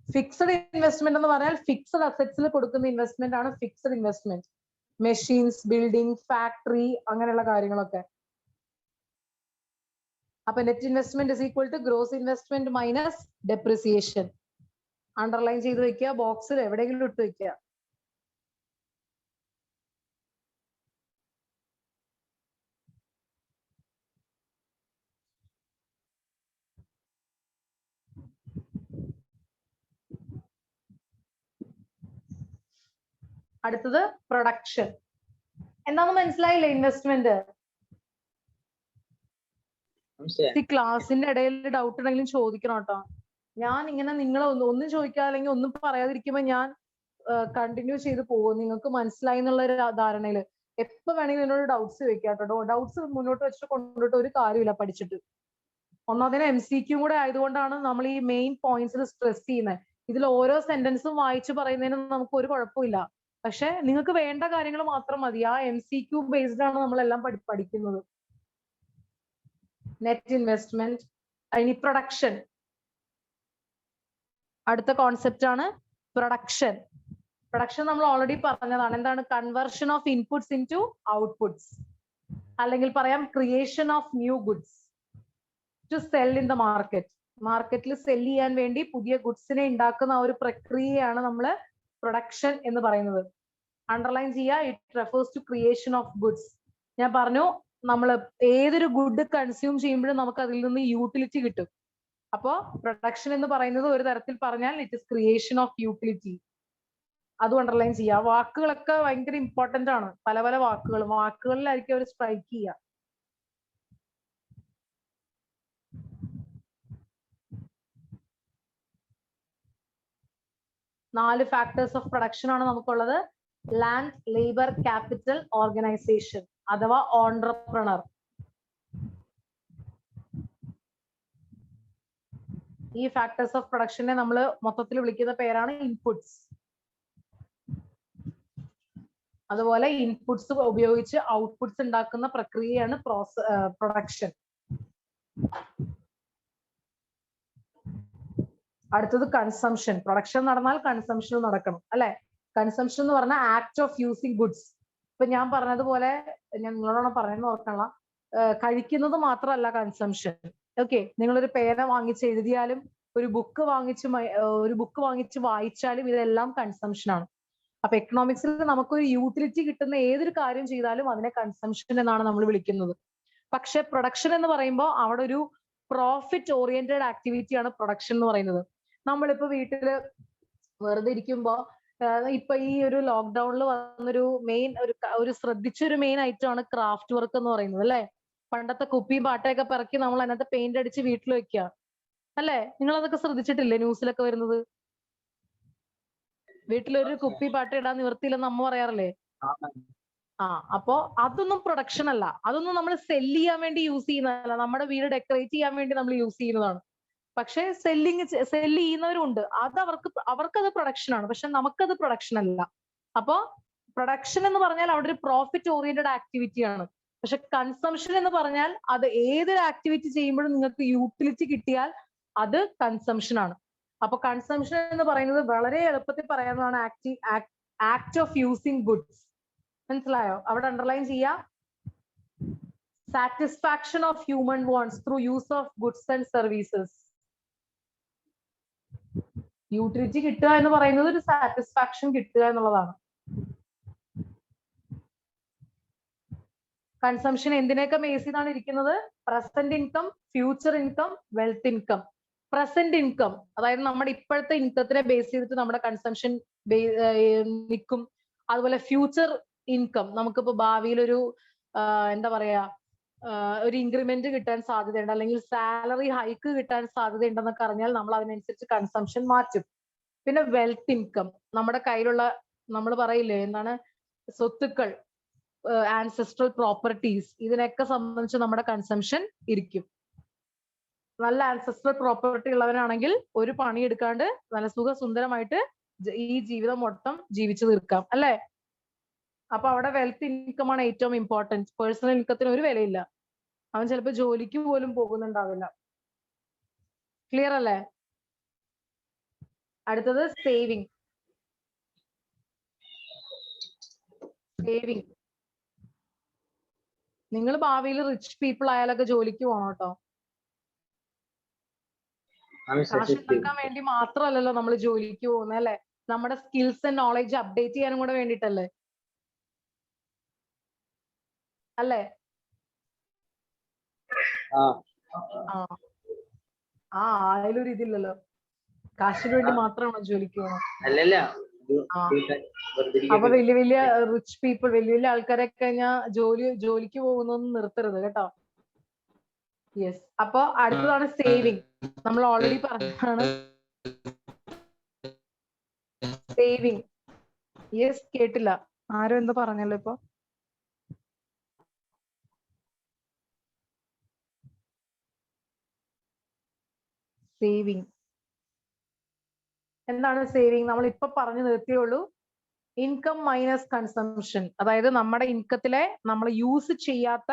ഫിക്സഡ് ഇൻവെസ്റ്റ്മെന്റ് എന്ന് പറഞ്ഞാൽ ഫിക്സഡ് അസറ്റ്സിൽ കൊടുക്കുന്ന ഇൻവെസ്റ്റ്മെന്റ് ആണ് fixed investment. Machines, building, factory, അങ്ങനെയുള്ള കാര്യങ്ങളൊക്കെ. അപ്പൊ net investment is equal to gross investment minus depreciation. Underline ചെയ്ത് വെക്കുക, ബോക്സിൽ എവിടെയെങ്കിലും ഇട്ട് വെക്കുക. അടുത്തത് പ്രൊഡക്ഷൻ. എന്താന്ന് മനസ്സിലായില്ലേ? ഇൻവെസ്റ്റ്മെന്റ്. ക്ലാസിന്റെ ഇടയിൽ ഡൗട്ട് ഉണ്ടെങ്കിലും ചോദിക്കണം കേട്ടോ. ഞാൻ ഇങ്ങനെ നിങ്ങളെ ഒന്നും ചോദിക്കാതെ അല്ലെങ്കിൽ ഒന്നും പറയാതിരിക്കുമ്പോ ഞാൻ കണ്ടിന്യൂ ചെയ്ത് പോകും. നിങ്ങൾക്ക് മനസ്സിലായി എന്നുള്ള ഒരു ധാരണയില് എപ്പോ വേണമെങ്കിലും എന്നോട് ഡൗട്ട്സ് ചോദിക്കാം കേട്ടോ. ഡൗട്ട്സ് മുന്നോട്ട് വെച്ചിട്ട് കൊണ്ടിട്ട് ഒരു കാര്യമില്ല പഠിച്ചിട്ട്. ഒന്നാമതിന് MCQ കൂടെ ആയതുകൊണ്ടാണ് നമ്മൾ ഈ മെയിൻ പോയിന്റ്സിൽ സ്ട്രെസ് ചെയ്യുന്നത്. ഇതിൽ ഓരോ സെന്റൻസും വായിച്ചു പറയുന്നതിന് നമുക്ക് ഒരു കുഴപ്പമില്ല. പക്ഷെ നിങ്ങൾക്ക് വേണ്ട കാര്യങ്ങൾ മാത്രം മതി. ആ MCQ ബേസ്ഡ് ആണ് നമ്മളെല്ലാം പഠിക്കുന്നത്. നെറ്റ് ഇൻവെസ്റ്റ്മെന്റ്, ഇനി പ്രൊഡക്ഷൻ. അടുത്ത കോൺസെപ്റ്റ് ആണ് പ്രൊഡക്ഷൻ. പ്രൊഡക്ഷൻ നമ്മൾ ഓൾറെഡി പറഞ്ഞതാണ്. എന്താണ്? Conversion of inputs into outputs, അല്ലെങ്കിൽ പറയാം creation of new goods to sell in the market. മാർക്കറ്റിൽ സെൽ ചെയ്യാൻ വേണ്ടി പുതിയ ഗുഡ്സിനെ ഉണ്ടാക്കുന്ന ആ ഒരു പ്രക്രിയയാണ് നമ്മൾ പ്രൊഡക്ഷൻ എന്ന് പറയുന്നത്. അണ്ടർലൈൻ ചെയ്യുക, it refers to creation of goods. ഞാൻ പറഞ്ഞു, നമ്മൾ ഏതൊരു ഗുഡ് കൺസ്യൂം ചെയ്യുമ്പോഴും നമുക്ക് അതിൽ നിന്ന് യൂട്ടിലിറ്റി കിട്ടും. അപ്പോ പ്രൊഡക്ഷൻ എന്ന് പറയുന്നത് ഒരു തരത്തിൽ പറഞ്ഞാൽ it is creation of utility. അതും അണ്ടർലൈൻ ചെയ്യുക. വാക്കുകളൊക്കെ ഭയങ്കര ഇമ്പോർട്ടന്റ് ആണ്. പല പല വാക്കുകളിലായിരിക്കും അവർ സ്ട്രൈക്ക് ചെയ്യുക. നാല് ഫാക്ടേഴ്സ് ഓഫ് പ്രൊഡക്ഷൻ ആണ് നമുക്കുള്ളത്. ലാൻഡ്, ലേബർ, ക്യാപിറ്റൽ, ഓർഗനൈസേഷൻ അഥവാ ഓൺട്രപ്രണർ. ഈ ഫാക്ടേഴ്സ് ഓഫ് പ്രൊഡക്ഷനെ നമ്മൾ മൊത്തത്തിൽ വിളിക്കുന്ന പേരാണ് ഇൻപുട്സ്. അതുപോലെ ഇൻപുട്സ് ഉപയോഗിച്ച് ഔട്ട്പുട്സ് ഉണ്ടാക്കുന്ന പ്രക്രിയയാണ് പ്രൊഡക്ഷൻ. അടുത്തത് കൺസംഷൻ. പ്രൊഡക്ഷൻ നടന്നാൽ കൺസംഷൻ നടക്കണം, അല്ലെ? കൺസംഷൻ എന്ന് പറഞ്ഞാൽ ആക്ട് ഓഫ് യൂസിങ് ഗുഡ്സ്. ഇപ്പൊ ഞാൻ പറഞ്ഞതുപോലെ, ഞാൻ നിങ്ങളോട് പറയുന്നത് ഓർക്കണ, കഴിക്കുന്നത് മാത്രമല്ല കൺസംഷൻ. ഓക്കെ, നിങ്ങളൊരു പേന വാങ്ങിച്ച് എഴുതിയാലും ഒരു ബുക്ക് വാങ്ങിച്ച് വായിച്ചാലും ഇതെല്ലാം കൺസംഷൻ ആണ്. അപ്പൊ എക്കണോമിക്സിൽ നമുക്കൊരു യൂട്ടിലിറ്റി കിട്ടുന്ന ഏതൊരു കാര്യം ചെയ്താലും അതിനെ കൺസംഷൻ എന്നാണ് നമ്മൾ വിളിക്കുന്നത്. പക്ഷെ പ്രൊഡക്ഷൻ എന്ന് പറയുമ്പോൾ അവിടെ ഒരു പ്രോഫിറ്റ് ഓറിയന്റഡ് ആക്ടിവിറ്റിയാണ് പ്രൊഡക്ഷൻ എന്ന് പറയുന്നത്. നമ്മളിപ്പോ വീട്ടില് വെറുതെ ഇരിക്കുമ്പോ, ഇപ്പൊ ഈ ഒരു ലോക്ക്ഡൌണിൽ വന്നൊരു മെയിൻ ഒരു ശ്രദ്ധിച്ചൊരു മെയിൻ ഐറ്റം ആണ് ക്രാഫ്റ്റ് വർക്ക് എന്ന് പറയുന്നത്, അല്ലെ? പണ്ടത്തെ കുപ്പിയും പാട്ടയൊക്കെ പിറക്കി നമ്മൾ അതിനകത്ത് പെയിന്റ് അടിച്ച് വീട്ടിൽ വെക്കുക, അല്ലെ? നിങ്ങൾ അതൊക്കെ ശ്രദ്ധിച്ചിട്ടില്ലേ? ന്യൂസിലൊക്കെ വരുന്നത്. വീട്ടിലൊരു കുപ്പി പാട്ട ഇടാൻ നിവർത്തിയില്ലെന്ന് അമ്മ പറയാറില്ലേ? അപ്പോ അതൊന്നും പ്രൊഡക്ഷൻ അല്ല. അതൊന്നും നമ്മൾ സെല് ചെയ്യാൻ വേണ്ടി യൂസ് ചെയ്യുന്നതല്ല. നമ്മുടെ വീട് ഡെക്കറേറ്റ് ചെയ്യാൻ വേണ്ടി നമ്മൾ യൂസ് ചെയ്യുന്നതാണ്. പക്ഷെ സെല്ല് ചെയ്യുന്നവരുണ്ട്. അത് അവർക്കത് പ്രൊഡക്ഷൻ ആണ്. പക്ഷെ നമുക്കത് പ്രൊഡക്ഷൻ അല്ല. അപ്പോ പ്രൊഡക്ഷൻ എന്ന് പറഞ്ഞാൽ അവിടെ ഒരു പ്രോഫിറ്റ് ഓറിയന്റഡ് ആക്ടിവിറ്റി ആണ്. പക്ഷെ കൺസംഷൻ എന്ന് പറഞ്ഞാൽ അത് ഏതൊരു ആക്ടിവിറ്റി ചെയ്യുമ്പോഴും നിങ്ങൾക്ക് യൂട്ടിലിറ്റി കിട്ടിയാൽ അത് കൺസംഷൻ ആണ്. അപ്പൊ കൺസംഷൻ എന്ന് പറയുന്നത് വളരെ എളുപ്പത്തിൽ പറയാവുന്നതാണ് ആക്ട് ഓഫ് യൂസിങ് ഗുഡ്സ്. മനസ്സിലായോ? അവിടെ അണ്ടർലൈൻ ചെയ്യാം. Satisfaction of human wants through use of goods and services. Utility കിട്ടുക എന്ന് പറയുന്നത് ഒരു സാറ്റിസ്ഫാക്ഷൻ കിട്ടുക എന്നുള്ളതാണ്. കൺസംഷൻ എന്തിനൊക്കെ ബേസ് ചെയ്താണ് ഇരിക്കുന്നത്? Present income, future income, wealth income. Present income അതായത് നമ്മുടെ ഇപ്പോഴത്തെ ഇൻകത്തിനെ ബേസ് ചെയ്തിട്ട് നമ്മുടെ കൺസംഷൻ നിൽക്കും. അതുപോലെ ഫ്യൂച്ചർ ഇൻകം, നമുക്കിപ്പോ ഭാവിയിൽ ഒരു എന്താ പറയാ, ഒരു ഇൻക്രിമെന്റ് കിട്ടാൻ സാധ്യതയുണ്ട്, അല്ലെങ്കിൽ സാലറി ഹൈക്ക് കിട്ടാൻ സാധ്യതയുണ്ടെന്നൊക്കെ അറിഞ്ഞാൽ നമ്മൾ അതിനനുസരിച്ച് കൺസംഷൻ മാറ്റും. പിന്നെ വെൽത്ത് ഇൻകം, നമ്മുടെ കയ്യിലുള്ള, നമ്മൾ പറയില്ലേ എന്താണ്, സ്വത്തുക്കൾ, ആൻസെസ്ട്രൽ പ്രോപ്പർട്ടീസ്, ഇതിനൊക്കെ സംബന്ധിച്ച് നമ്മുടെ കൺസംഷൻ ഇരിക്കും. നല്ല ആൻസെസ്ട്രൽ പ്രോപ്പർട്ടി ഉള്ളവരാണെങ്കിൽ ഒരു പണി എടുക്കാണ്ട് നല്ല സുഖസുന്ദരമായിട്ട് ഈ ജീവിതം മൊത്തം ജീവിച്ചു തീർക്കാം, അല്ലെ? അപ്പൊ അവിടെ വെൽത്ത് ഇൻകം ആണ് ഏറ്റവും ഇമ്പോർട്ടന്റ്. പേഴ്സണൽ ഇൻകത്തിന് ഒരു വിലയില്ല. അവൻ ചിലപ്പോൾ ജോലിക്ക് പോലും പോകുന്നുണ്ടാവില്ല. ക്ലിയർ അല്ലേ? അടുത്തത് സേവിങ്. നിങ്ങൾ ഭാവിയിൽ റിച്ച് പീപ്പിൾ ആയാലൊക്കെ ജോലിക്ക് പോകണം കേട്ടോ. കാശ് ഉണ്ടാക്കാൻ വേണ്ടി മാത്രമല്ലല്ലോ നമ്മൾ ജോലിക്ക് പോകുന്നത്, അല്ലെ? നമ്മുടെ സ്കിൽസ് ആൻഡ് നോളജ് അപ്ഡേറ്റ് ചെയ്യാനും കൂടെ വേണ്ടിട്ടല്ലേ, അല്ലേ? അതിലൊരു ഇതില്ലല്ലോ. കാശിന് വേണ്ടി മാത്രമാണോ ജോലിക്ക് പോകണം? അപ്പൊ വലിയ വലിയ റിച്ച് പീപ്പിൾ, വലിയ വലിയ ആൾക്കാരൊക്കെ കഴിഞ്ഞാൽ ജോലിക്ക് പോകുന്നൊന്നും നിർത്തരുത് കേട്ടോ. യെസ്. അപ്പൊ അടുത്തതാണ് സേവിങ്. നമ്മൾ ഓൾറെഡി പറഞ്ഞതാണ് സേവിങ്. യെസ്, കേട്ടില്ല. ആരോ എന്തോ പറഞ്ഞല്ലോ ഇപ്പൊ. സേവിങ് എന്താണ് സേവിങ്? നമ്മൾ ഇപ്പൊ പറഞ്ഞു നിർത്തിയുള്ളൂ. ഇൻകം മൈനസ് കൺസംഷൻ, അതായത് നമ്മുടെ ഇൻകത്തിലെ നമ്മൾ യൂസ് ചെയ്യാത്ത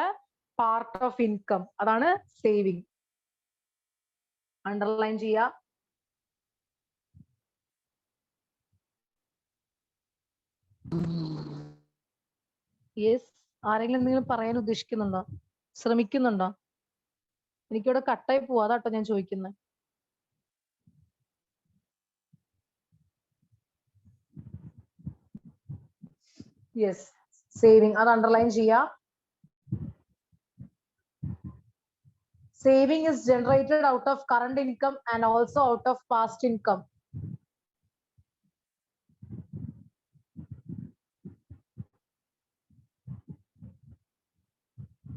പാർട്ട് ഓഫ് ഇൻകം, അതാണ് സേവിങ്. അണ്ടർലൈൻ ചെയ്യാ. യെസ്. ആരെങ്കിലും എന്തെങ്കിലും പറയാൻ ഉദ്ദേശിക്കുന്നുണ്ടോ? ശ്രമിക്കുന്നുണ്ടോ? എനിക്കിവിടെ കട്ടായി പോവാ, അതാട്ടോ ഞാൻ ചോദിക്കുന്നത്. യെസ്, സേവിങ് അത് അണ്ടർലൈൻ ചെയ്യാ. Saving is generated out of current income and also out of past income.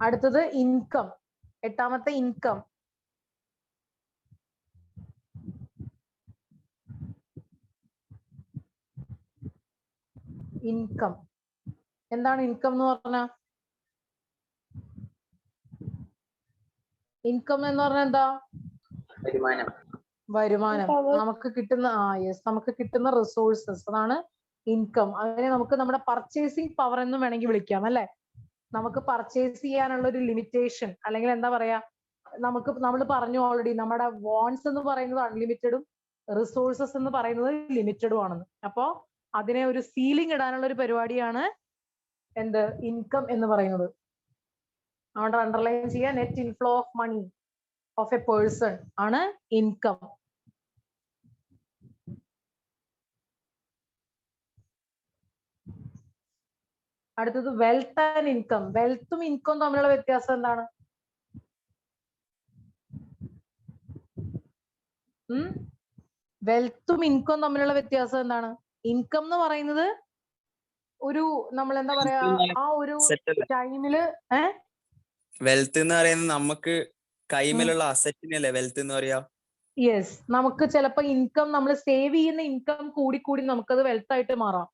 അടുത്തത് ഇൻകം. എട്ടാമത്തെ ഇൻകം. ഇൻകം എന്താണ് ഇൻകം എന്ന് പറഞ്ഞാ? ഇൻകം എന്ന് പറഞ്ഞാൽ എന്താ? വരുമാനം. നമുക്ക് കിട്ടുന്ന നമുക്ക് കിട്ടുന്ന റിസോഴ്സസ്, അതാണ് ഇൻകം. അതിനെ നമുക്ക് നമ്മുടെ പർച്ചേസിങ് പവർ എന്നും വേണമെങ്കിൽ വിളിക്കാം അല്ലെ. നമുക്ക് പർച്ചേസ് ചെയ്യാനുള്ള ഒരു ലിമിറ്റേഷൻ, അല്ലെങ്കിൽ എന്താ പറയാ, നമ്മൾ പറഞ്ഞു ഓൾറെഡി, നമ്മുടെ വാണ്ട്സ് എന്ന് പറയുന്നത് അൺലിമിറ്റഡും റിസോഴ്സസ് എന്ന് പറയുന്നത് ലിമിറ്റഡും ആണെന്ന്. അപ്പോ അതിനെ ഒരു സീലിംഗ് ഇടാനുള്ള ഒരു പരിപാടിയാണ് എന്ത്, ഇൻകം എന്ന് പറയുന്നത്. അവിടെ അണ്ടർലൈൻ ചെയ്യാൻ, net inflow of money of a person ആണ് ഇൻകം. അടുത്തത് വെൽത്ത് ആൻഡ് ഇൻകം. വെൽത്തും ഇൻകം തമ്മിലുള്ള വ്യത്യാസം എന്താണ്? വെൽത്തും ഇൻകം തമ്മിലുള്ള വ്യത്യാസം എന്താണ്? ഇൻകം എന്ന് പറയുന്നത് ഒരു, നമ്മൾ എന്താ പറയാ, ആ ഒരു ടൈമില് വെൽത്ത് എന്ന് പറയുന്നത് നമുക്ക് കൈമിലുള്ള അസറ്റിനല്ലേ വെൽത്ത് എന്ന് പറയാ. യെസ്. നമുക്ക് ചിലപ്പോ ഇൻകം, നമ്മൾ സേവ് ചെയ്യുന്ന ഇൻകം കൂടി നമുക്കത് വെൽത്ത് ആയിട്ട് മാറാം.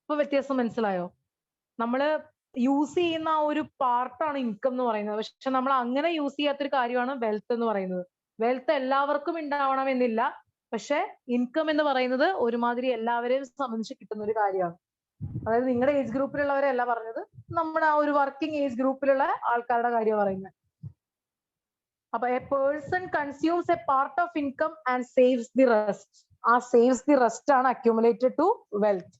ഇപ്പൊ വ്യത്യാസം മനസ്സിലായോ? നമ്മള് യൂസ് ചെയ്യുന്ന ആ ഒരു പാർട്ടാണ് ഇൻകം എന്ന് പറയുന്നത്. പക്ഷെ നമ്മൾ അങ്ങനെ യൂസ് ചെയ്യാത്തൊരു കാര്യമാണ് വെൽത്ത് എന്ന് പറയുന്നത്. വെൽത്ത് എല്ലാവർക്കും ഉണ്ടാവണം എന്നില്ല, പക്ഷെ ഇൻകം എന്ന് പറയുന്നത് ഒരുമാതിരി എല്ലാവരെയും സംബന്ധിച്ച് കിട്ടുന്ന ഒരു കാര്യമാണ്. അതായത് നിങ്ങളുടെ ഏജ് ഗ്രൂപ്പിലുള്ളവരല്ല പറഞ്ഞത്, നമ്മുടെ ആ ഒരു വർക്കിംഗ് ഏജ് ഗ്രൂപ്പിലുള്ള ആൾക്കാരുടെ കാര്യമാണ് പറയുന്നത്. അപ്പൊ A person consumes A part of income and saves the rest. ആ സേവ്സ് ദി റെസ്റ്റ് ആണ് അക്യുമുലേറ്റഡ് ടു വെൽത്ത്.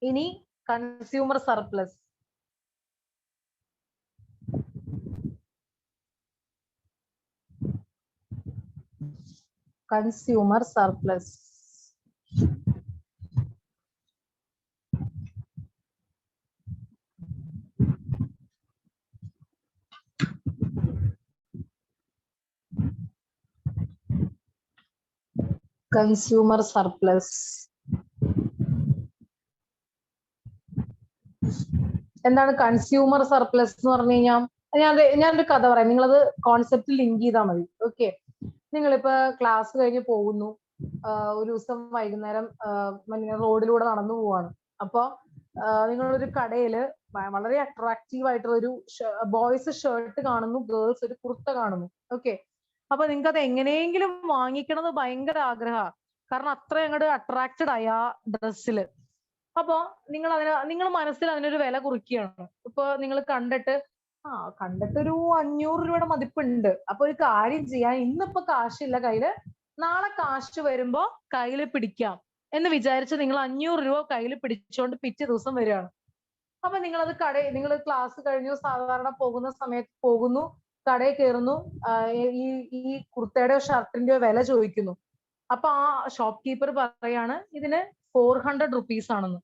ഇനി consumer surplus. Consumer surplus consumer surplus എന്താണ്? കൺസ്യൂമർ സർപ്ലസ് എന്ന് പറഞ്ഞു കഴിഞ്ഞാൽ, ഞാനൊരു കഥ പറയാം, നിങ്ങളത് കോൺസെപ്റ്റ് ലിങ്ക് ചെയ്താൽ മതി. ഓക്കെ, നിങ്ങളിപ്പോ ക്ലാസ് കഴിഞ്ഞ് പോകുന്നു, ഒരു ദിവസം വൈകുന്നേരം റോഡിലൂടെ നടന്നു പോവാണ്. അപ്പൊ നിങ്ങളൊരു കടയില് വളരെ അട്രാക്റ്റീവ് ആയിട്ടുള്ള ഒരു ബോയ്സ് ഷർട്ട് കാണുന്നു, ഗേൾസ് ഒരു കുർത്ത കാണുന്നു. ഓക്കെ, അപ്പൊ നിങ്ങൾക്ക് അത് എങ്ങനെയെങ്കിലും വാങ്ങിക്കണത് ഭയങ്കര ആഗ്രഹമാണ്, കാരണം അത്ര അങ്ങോട്ട് അട്രാക്റ്റഡ് ആയി ആ ഡ്രസ്സില്. അപ്പൊ നിങ്ങൾ മനസ്സിൽ അതിനൊരു വില കുറിക്കുകയാണ്. ഇപ്പൊ നിങ്ങൾ കണ്ടിട്ടൊരു 500 രൂപയുടെ മതിപ്പുണ്ട്. അപ്പൊ ഒരു കാര്യം ചെയ്യാൻ, ഇന്നിപ്പോ കാശില്ല കയ്യില്, നാളെ കാശ് വരുമ്പോ കയ്യിൽ പിടിക്കാം എന്ന് വിചാരിച്ച് നിങ്ങൾ 500 രൂപ കയ്യിൽ പിടിച്ചോണ്ട് പിറ്റേ ദിവസം വരികയാണ്. അപ്പൊ നിങ്ങൾ ക്ലാസ് കഴിഞ്ഞു, സാധാരണ പോകുന്ന സമയത്ത് പോകുന്നു, കടയിൽ കയറുന്നു, ഈ കുർത്തയുടെയോ ഷർട്ടിന്റെയോ വില ചോദിക്കുന്നു. അപ്പൊ ആ ഷോപ്പ് കീപ്പർ പറയാണ് ഇതിന് 400 റുപ്പീസ് ആണെന്ന്.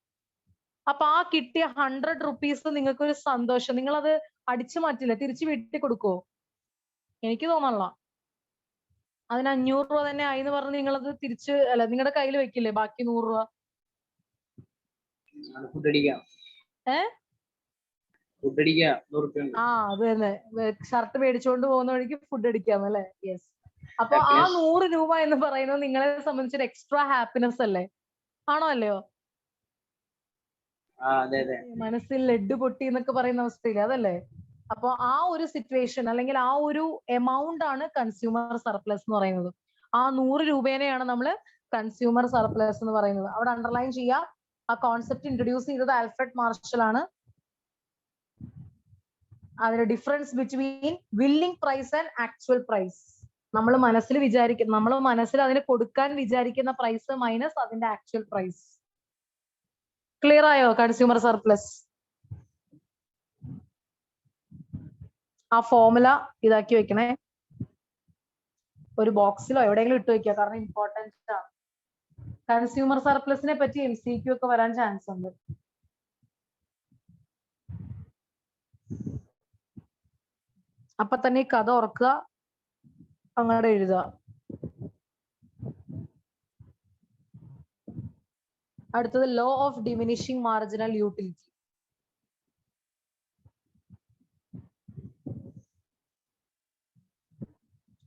അപ്പൊ ആ കിട്ടിയ 100 റുപ്പീസ് നിങ്ങൾക്ക് ഒരു സന്തോഷം, നിങ്ങളത് അടിച്ചു മാറ്റില്ല, തിരിച്ചു വീട്ടിൽ കൊടുക്കുവോ? എനിക്ക് തോന്നല്ല. അതിന് 500 രൂപ തന്നെ ആയി എന്ന് പറഞ്ഞ് നിങ്ങളത് നിങ്ങളുടെ കയ്യിൽ വെക്കില്ലേ ബാക്കി 100 രൂപ? ഫുഡ് അടിക്കാം. ഏ ഫുഡ് അടിക്കാം 100 റുപ്യ ഉണ്ട്. ആ അത് തന്നെ, ഷർട്ട് മേടിച്ചുകൊണ്ട് പോകുന്ന വഴിക്ക് ഫുഡ് അടിക്കാം അല്ലെ. യെസ്. അപ്പൊ ആ Happiness. 100 രൂപ എന്ന് പറയുന്നത് നിങ്ങളെ സംബന്ധിച്ചൊരു എക്സ്ട്രാ ഹാപ്പിനെസ് അല്ലേ? ആണോ അല്ലയോ? ആ അതെ അതെ. മനസ്സിൽ ലഡ്ഡു പൊട്ടി എന്നൊക്കെ പറയുന്ന അവസ്ഥയില്ല, അതല്ലേ? അപ്പൊ ആ ഒരു സിറ്റുവേഷൻ അല്ലെങ്കിൽ ആ ഒരു എമൗണ്ട് ആണ് കൺസ്യൂമർ സർപ്ലസ് എന്ന് പറയുന്നത്. ആ 100 രൂപേനെയാണ് നമ്മൾ കൺസ്യൂമർ സർപ്ലസ് എന്ന് പറയുന്നത്. അവിടെ അണ്ടർലൈൻ ചെയ്യാം, ആ കോൺസെപ്റ്റ് ഇൻട്രൊഡ്യൂസ് ചെയ്തത് ആൽഫ്രഡ് മാർഷൽ ആണ്. അതിന്റെ difference between willing price and actual price. നമ്മൾ മനസ്സിൽ അതിന് കൊടുക്കാൻ വിചാരിക്കുന്ന പ്രൈസ് മൈനസ് അതിന്റെ ആക്ച്വൽ പ്രൈസ്. ക്ലിയർ ആയോ കൺസ്യൂമർ സർപ്ലസ്? ആ ഫോർമുല ഇതാക്കി വെക്കണേ, ഒരു ബോക്സിലോ എവിടെയെങ്കിലും ഇട്ട് വെക്കുക, കാരണം ഇമ്പോർട്ടൻറ്റ് ആണ്. കൺസ്യൂമർ സർപ്ലസിനെ പറ്റി MCQ ഒക്കെ വരാൻ ചാൻസ് ഉണ്ട്. അപ്പൊ തന്നെ ഈ കഥ ഓർക്കുക, അങ്ങോട്ട് എഴുതുക. അടുത്തത് law of diminishing marginal utility.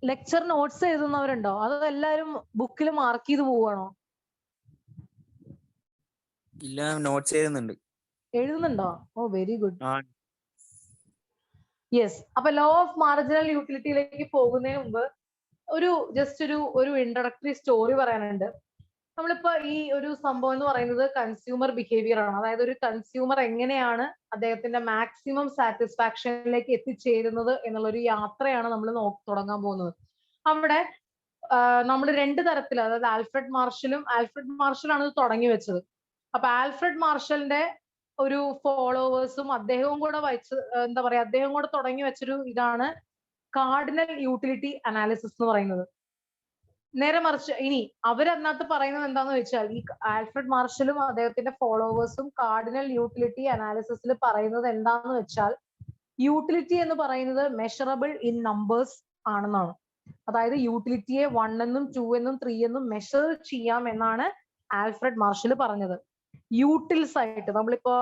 Lecture notes എഴുതുന്നവരുണ്ടോ? അതോ എല്ലാവരും ബുക്കിൽ മാർക്ക് ചെയ്ത് പോവാണോ? ഇല്ല, നോട്ട്സ് എഴുതുന്നുണ്ട്. എഴുതുന്നുണ്ടോ? Oh very good. ആ യെസ്. അപ്പൊ ലോ ഓഫ് മാർജിനൽ യൂട്ടിലിറ്റിയിലേക്ക് പോകുന്നതിന് മുമ്പ് ജസ്റ്റ് ഒരു ഇൻട്രൊഡക്ടറി സ്റ്റോറി പറയാനുണ്ട്. നമ്മളിപ്പോ ഈ ഒരു സംഭവം എന്ന് പറയുന്നത് കൺസ്യൂമർ ബിഹേവിയർ ആണ്. അതായത് ഒരു കൺസ്യൂമർ എങ്ങനെയാണ് അദ്ദേഹത്തിന്റെ മാക്സിമം സാറ്റിസ്ഫാക്ഷനിലേക്ക് എത്തിച്ചേരുന്നത് എന്നുള്ള ഒരു യാത്രയാണ് നമ്മൾ തുടങ്ങാൻ പോകുന്നത്. അവിടെ നമ്മൾ 2 തരത്തിൽ, അതായത് ആൽഫ്രഡ് മാർഷലാണ് ഇത് തുടങ്ങി വെച്ചത്. അപ്പൊ ആൽഫ്രഡ് മാർഷലിന്റെ ഒരു ഫോളോവേഴ്സും അദ്ദേഹവും കൂടെ അദ്ദേഹം കൂടെ തുടങ്ങി വെച്ചൊരു ഇതാണ് കാർഡിനൽ യൂട്ടിലിറ്റി അനാലിസിസ് എന്ന് പറയുന്നത്. നേരെ മറിച്ച് ഇനി അവരതിനകത്ത് പറയുന്നത് എന്താന്ന് വെച്ചാൽ, ഈ ആൽഫ്രഡ് മാർഷലും അദ്ദേഹത്തിന്റെ ഫോളോവേഴ്സും കാർഡിനൽ യൂട്ടിലിറ്റി അനാലിസിസിൽ പറയുന്നത് എന്താന്ന് വെച്ചാൽ, യൂട്ടിലിറ്റി എന്ന് പറയുന്നത് മെഷറബിൾ ഇൻ നമ്പേഴ്സ് ആണെന്നാണ്. അതായത് യൂട്ടിലിറ്റിയെ 1 എന്നും 2 എന്നും 3 എന്നും മെഷർ ചെയ്യാം എന്നാണ് ആൽഫ്രഡ് മാർഷൽ പറഞ്ഞത്. യൂട്ടിൽസ് ആയിട്ട് നമ്മളിപ്പോ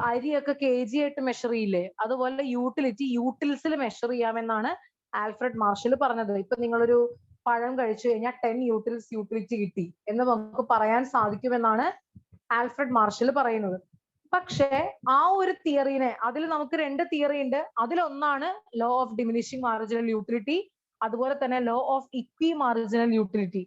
അരിയൊക്കെ kg ആയിട്ട് മെഷർ ചെയ്യില്ലേ, അതുപോലെ യൂട്ടിലിറ്റി യൂട്ടിൽസിൽ മെഷർ ചെയ്യാമെന്നാണ് ആൽഫ്രഡ് മാർഷൽ പറഞ്ഞത്. ഇപ്പൊ നിങ്ങളൊരു പഴം കഴിച്ചു കഴിഞ്ഞാൽ 10 യൂട്ടിലിറ്റി കിട്ടി എന്ന് നമുക്ക് പറയാൻ സാധിക്കുമെന്നാണ് ആൽഫ്രഡ് മാർഷൽ പറയുന്നത്. പക്ഷേ ആ ഒരു തിയറിനെ, അതിൽ നമുക്ക് 2 തിയറി ഉണ്ട്. അതിലൊന്നാണ് law of diminishing marginal utility, അതുപോലെ തന്നെ ലോ ഓഫ് ഇക്വി മാർജിനൽ യൂട്ടിലിറ്റി.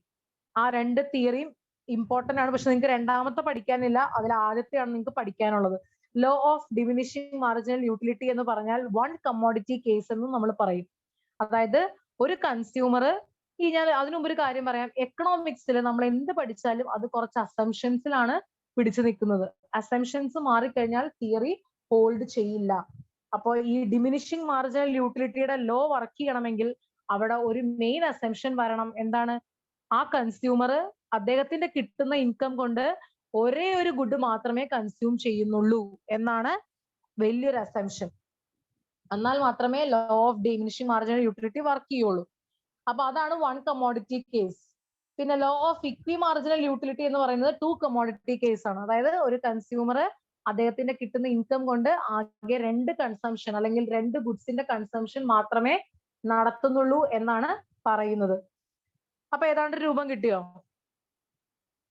ആ 2 തിയറിയും ഇമ്പോർട്ടന്റ് ആണ്. പക്ഷെ നിങ്ങൾക്ക് രണ്ടാമത്തെ പഠിക്കാനില്ല, അതിൽ ആദ്യത്തെയാണ് നിങ്ങൾക്ക് പഠിക്കാനുള്ളത്. Law of diminishing marginal utility എന്ന് പറഞ്ഞാൽ 1 കമ്മോഡിറ്റി കേസ് എന്ന് നമ്മൾ പറയും. അതായത് ഒരു കൺസ്യൂമർ, ഞാൻ അതിനു മുമ്പ് ഒരു കാര്യം പറയാം, എക്കണോമിക്സിൽ നമ്മൾ എന്ത് പഠിച്ചാലും അത് കുറച്ച് അസംഷൻസിലാണ് പിടിച്ചു നിൽക്കുന്നത്. അസംഷൻസ് മാറിക്കഴിഞ്ഞാൽ തിയറി ഹോൾഡ് ചെയ്യില്ല. അപ്പോൾ ഈ ഡിമിനിഷിംഗ് മാർജിനൽ യൂട്ടിലിറ്റിയുടെ ലോ വർക്ക് ചെയ്യണമെങ്കിൽ അവിടെ ഒരു മെയിൻ അസംഷൻ വരണം. എന്താണ്? ആ കൺസ്യൂമർ അദ്ദേഹത്തിന്റെ കിട്ടുന്ന ഇൻകം കൊണ്ട് ഒരേ ഒരു ഗുഡ് മാത്രമേ കൺസ്യൂം ചെയ്യുന്നുള്ളൂ എന്നാണ് വലിയൊരു അസംഷൻ. എന്നാൽ മാത്രമേ law of diminishing marginal utility work ചെയ്യുള്ളൂ. അപ്പൊ അതാണ് 1 കമ്മോഡിറ്റി കേസ്. പിന്നെ ലോ ഓഫ് ഇക്വി മാർജിനൽ യൂട്ടിലിറ്റി എന്ന് പറയുന്നത് 2 കമ്മോഡിറ്റി കേസ് ആണ്. അതായത് ഒരു കൺസ്യൂമർ അദ്ദേഹത്തിന്റെ കിട്ടുന്ന ഇൻകം കൊണ്ട് ആകെ 2 കൺസംഷൻ അല്ലെങ്കിൽ 2 ഗുഡ്സിന്റെ കൺസംഷൻ മാത്രമേ നടത്തുന്നുള്ളൂ എന്നാണ് പറയുന്നത്. അപ്പൊ ഏതാണ്ട് രൂപം കിട്ടിയോ?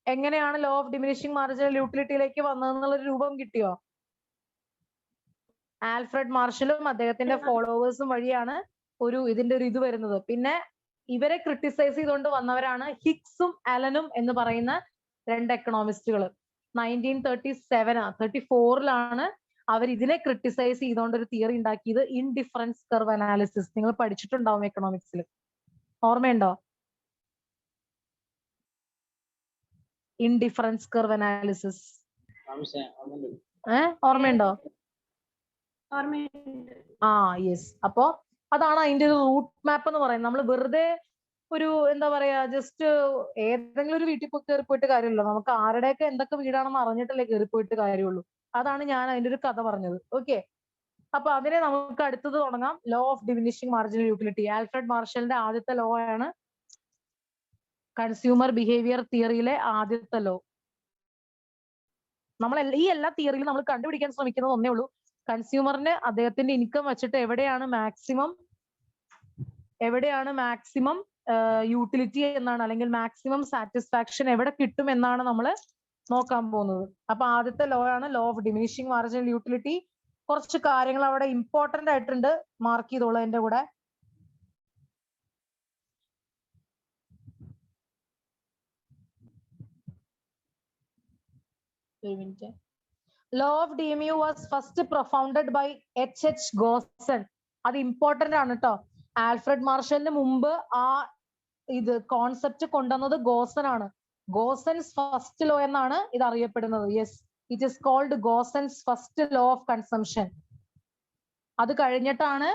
എങ്ങനെയാണ് ലോ ഓഫ് ഡിമിനിഷിംഗ് മാർജിനൽ യൂട്ടിലിറ്റിയിലേക്ക് വന്നതെന്നുള്ളൊരു രൂപം കിട്ടിയോ? ആൽഫ്രഡ് മാർഷലും അദ്ദേഹത്തിന്റെ ഫോളോവേഴ്സും വഴിയാണ് ഇതിന്റെ ഒരു ഇത് വരുന്നത്. പിന്നെ ഇവരെ ക്രിട്ടിസൈസ് ചെയ്തുകൊണ്ട് വന്നവരാണ് ഹിഗ്സും അലനും എന്ന് പറയുന്ന 2 എക്കണോമിസ്റ്റുകൾ. 1934 അവർ ഇതിനെ ക്രിട്ടിസൈസ് ചെയ്തുകൊണ്ട് ഒരു തിയറി ഉണ്ടാക്കിയത് ഇൻഡിഫറൻസ് കർവ് അനാലിസിസ്. നിങ്ങൾ പഠിച്ചിട്ടുണ്ടാവും എക്കണോമിക്സിൽ, ഓർമ്മയുണ്ടോ? ഇൻഡിഫറൻസ് കർവ് അനാലിസിസ് ഓർമ്മയുണ്ടോ? ആ യെസ്. അപ്പോ അതാണ് അതിന്റെ ഒരു റൂട്ട് മാപ്പ് എന്ന് പറയുന്നത്. നമ്മൾ വെറുതെ ഒരു എന്താ പറയാ, ജസ്റ്റ് ഏതെങ്കിലും ഒരു വീട്ടിൽ കയറി പോയിട്ട് കാര്യമില്ല. നമുക്ക് ആരുടെയൊക്കെ എന്തൊക്കെ വീടാണെന്ന് അറിഞ്ഞിട്ടല്ലേ കയറി പോയിട്ട് കാര്യമുള്ളൂ. അതാണ് ഞാൻ അതിന്റെ ഒരു കഥ പറഞ്ഞത്. ഓക്കെ, അപ്പൊ അതിനെ നമുക്ക് അടുത്തത് തുടങ്ങാം. Law of diminishing marginal utility Alfred മാർഷലിന്റെ ആദ്യത്തെ ലോ ആണ്. കൺസ്യൂമർ ബിഹേവിയർ തിയറിയിലെ ആദ്യത്തെ ലോ. നമ്മൾ ഈ എല്ലാ തിയറിയിലും നമ്മൾ കണ്ടുപിടിക്കാൻ ശ്രമിക്കുന്നത് ഒന്നേ ഉള്ളൂ, കൺസ്യൂമറിന് അദ്ദേഹത്തിന്റെ ഇൻകം വെച്ചിട്ട് എവിടെയാണ് മാക്സിമം യൂട്ടിലിറ്റി എന്നാണ്, അല്ലെങ്കിൽ മാക്സിമം സാറ്റിസ്ഫാക്ഷൻ എവിടെ കിട്ടും എന്നാണ് നമ്മൾ നോക്കാൻ പോകുന്നത്. അപ്പൊ ആദ്യത്തെ ലോ ആണ് law of diminishing marginal utility. കുറച്ച് കാര്യങ്ങൾ അവിടെ ഇമ്പോർട്ടന്റ് ആയിട്ടുണ്ട്, മാർക്ക് ചെയ്തോളൂ എന്റെ കൂടെ. Law of DMU was first propounded by H.H. Gossen. അത് ഇമ്പോർട്ടന്റ് ആണ് കേട്ടോ. ആൽഫ്രഡ് മാർഷലിന് മുമ്പ് ആ ഇത് കോൺസെപ്റ്റ് കൊണ്ടുവന്നത് ഗോസൺ ആണ്. ഗോസൻസ് ഫസ്റ്റ് ലോ എന്നാണ് ഇത് അറിയപ്പെടുന്നത്. Yes, it is called Gossen's first law of consumption. അത് കഴിഞ്ഞിട്ടാണ്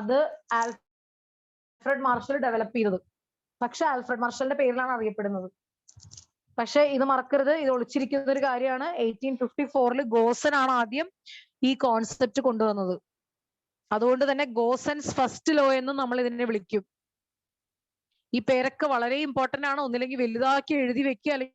അത് ആൽഫ്രഡ് മാർഷൽ ഡെവലപ്പ് ചെയ്തത്. പക്ഷെ ആൽഫ്രഡ് മാർഷലിന്റെ പേരിലാണ് അറിയപ്പെടുന്നത്. പക്ഷെ ഇത് മറക്കരുത്, ഇത് ഒളിച്ചിരിക്കുന്ന ഒരു കാര്യമാണ്. 1854 ഗോസൻ ആണ് ആദ്യം ഈ കോൺസെപ്റ്റ് കൊണ്ടുവന്നത്. അതുകൊണ്ട് തന്നെ ഗോസൻസ് ഫസ്റ്റ് ലോ എന്നും നമ്മൾ ഇതിനെ വിളിക്കും. ഈ പേരൊക്കെ വളരെ ഇമ്പോർട്ടന്റ് ആണ്. ഒന്നില്ലെങ്കിൽ വലുതാക്കി എഴുതി വെക്കുക, അല്ലെങ്കിൽ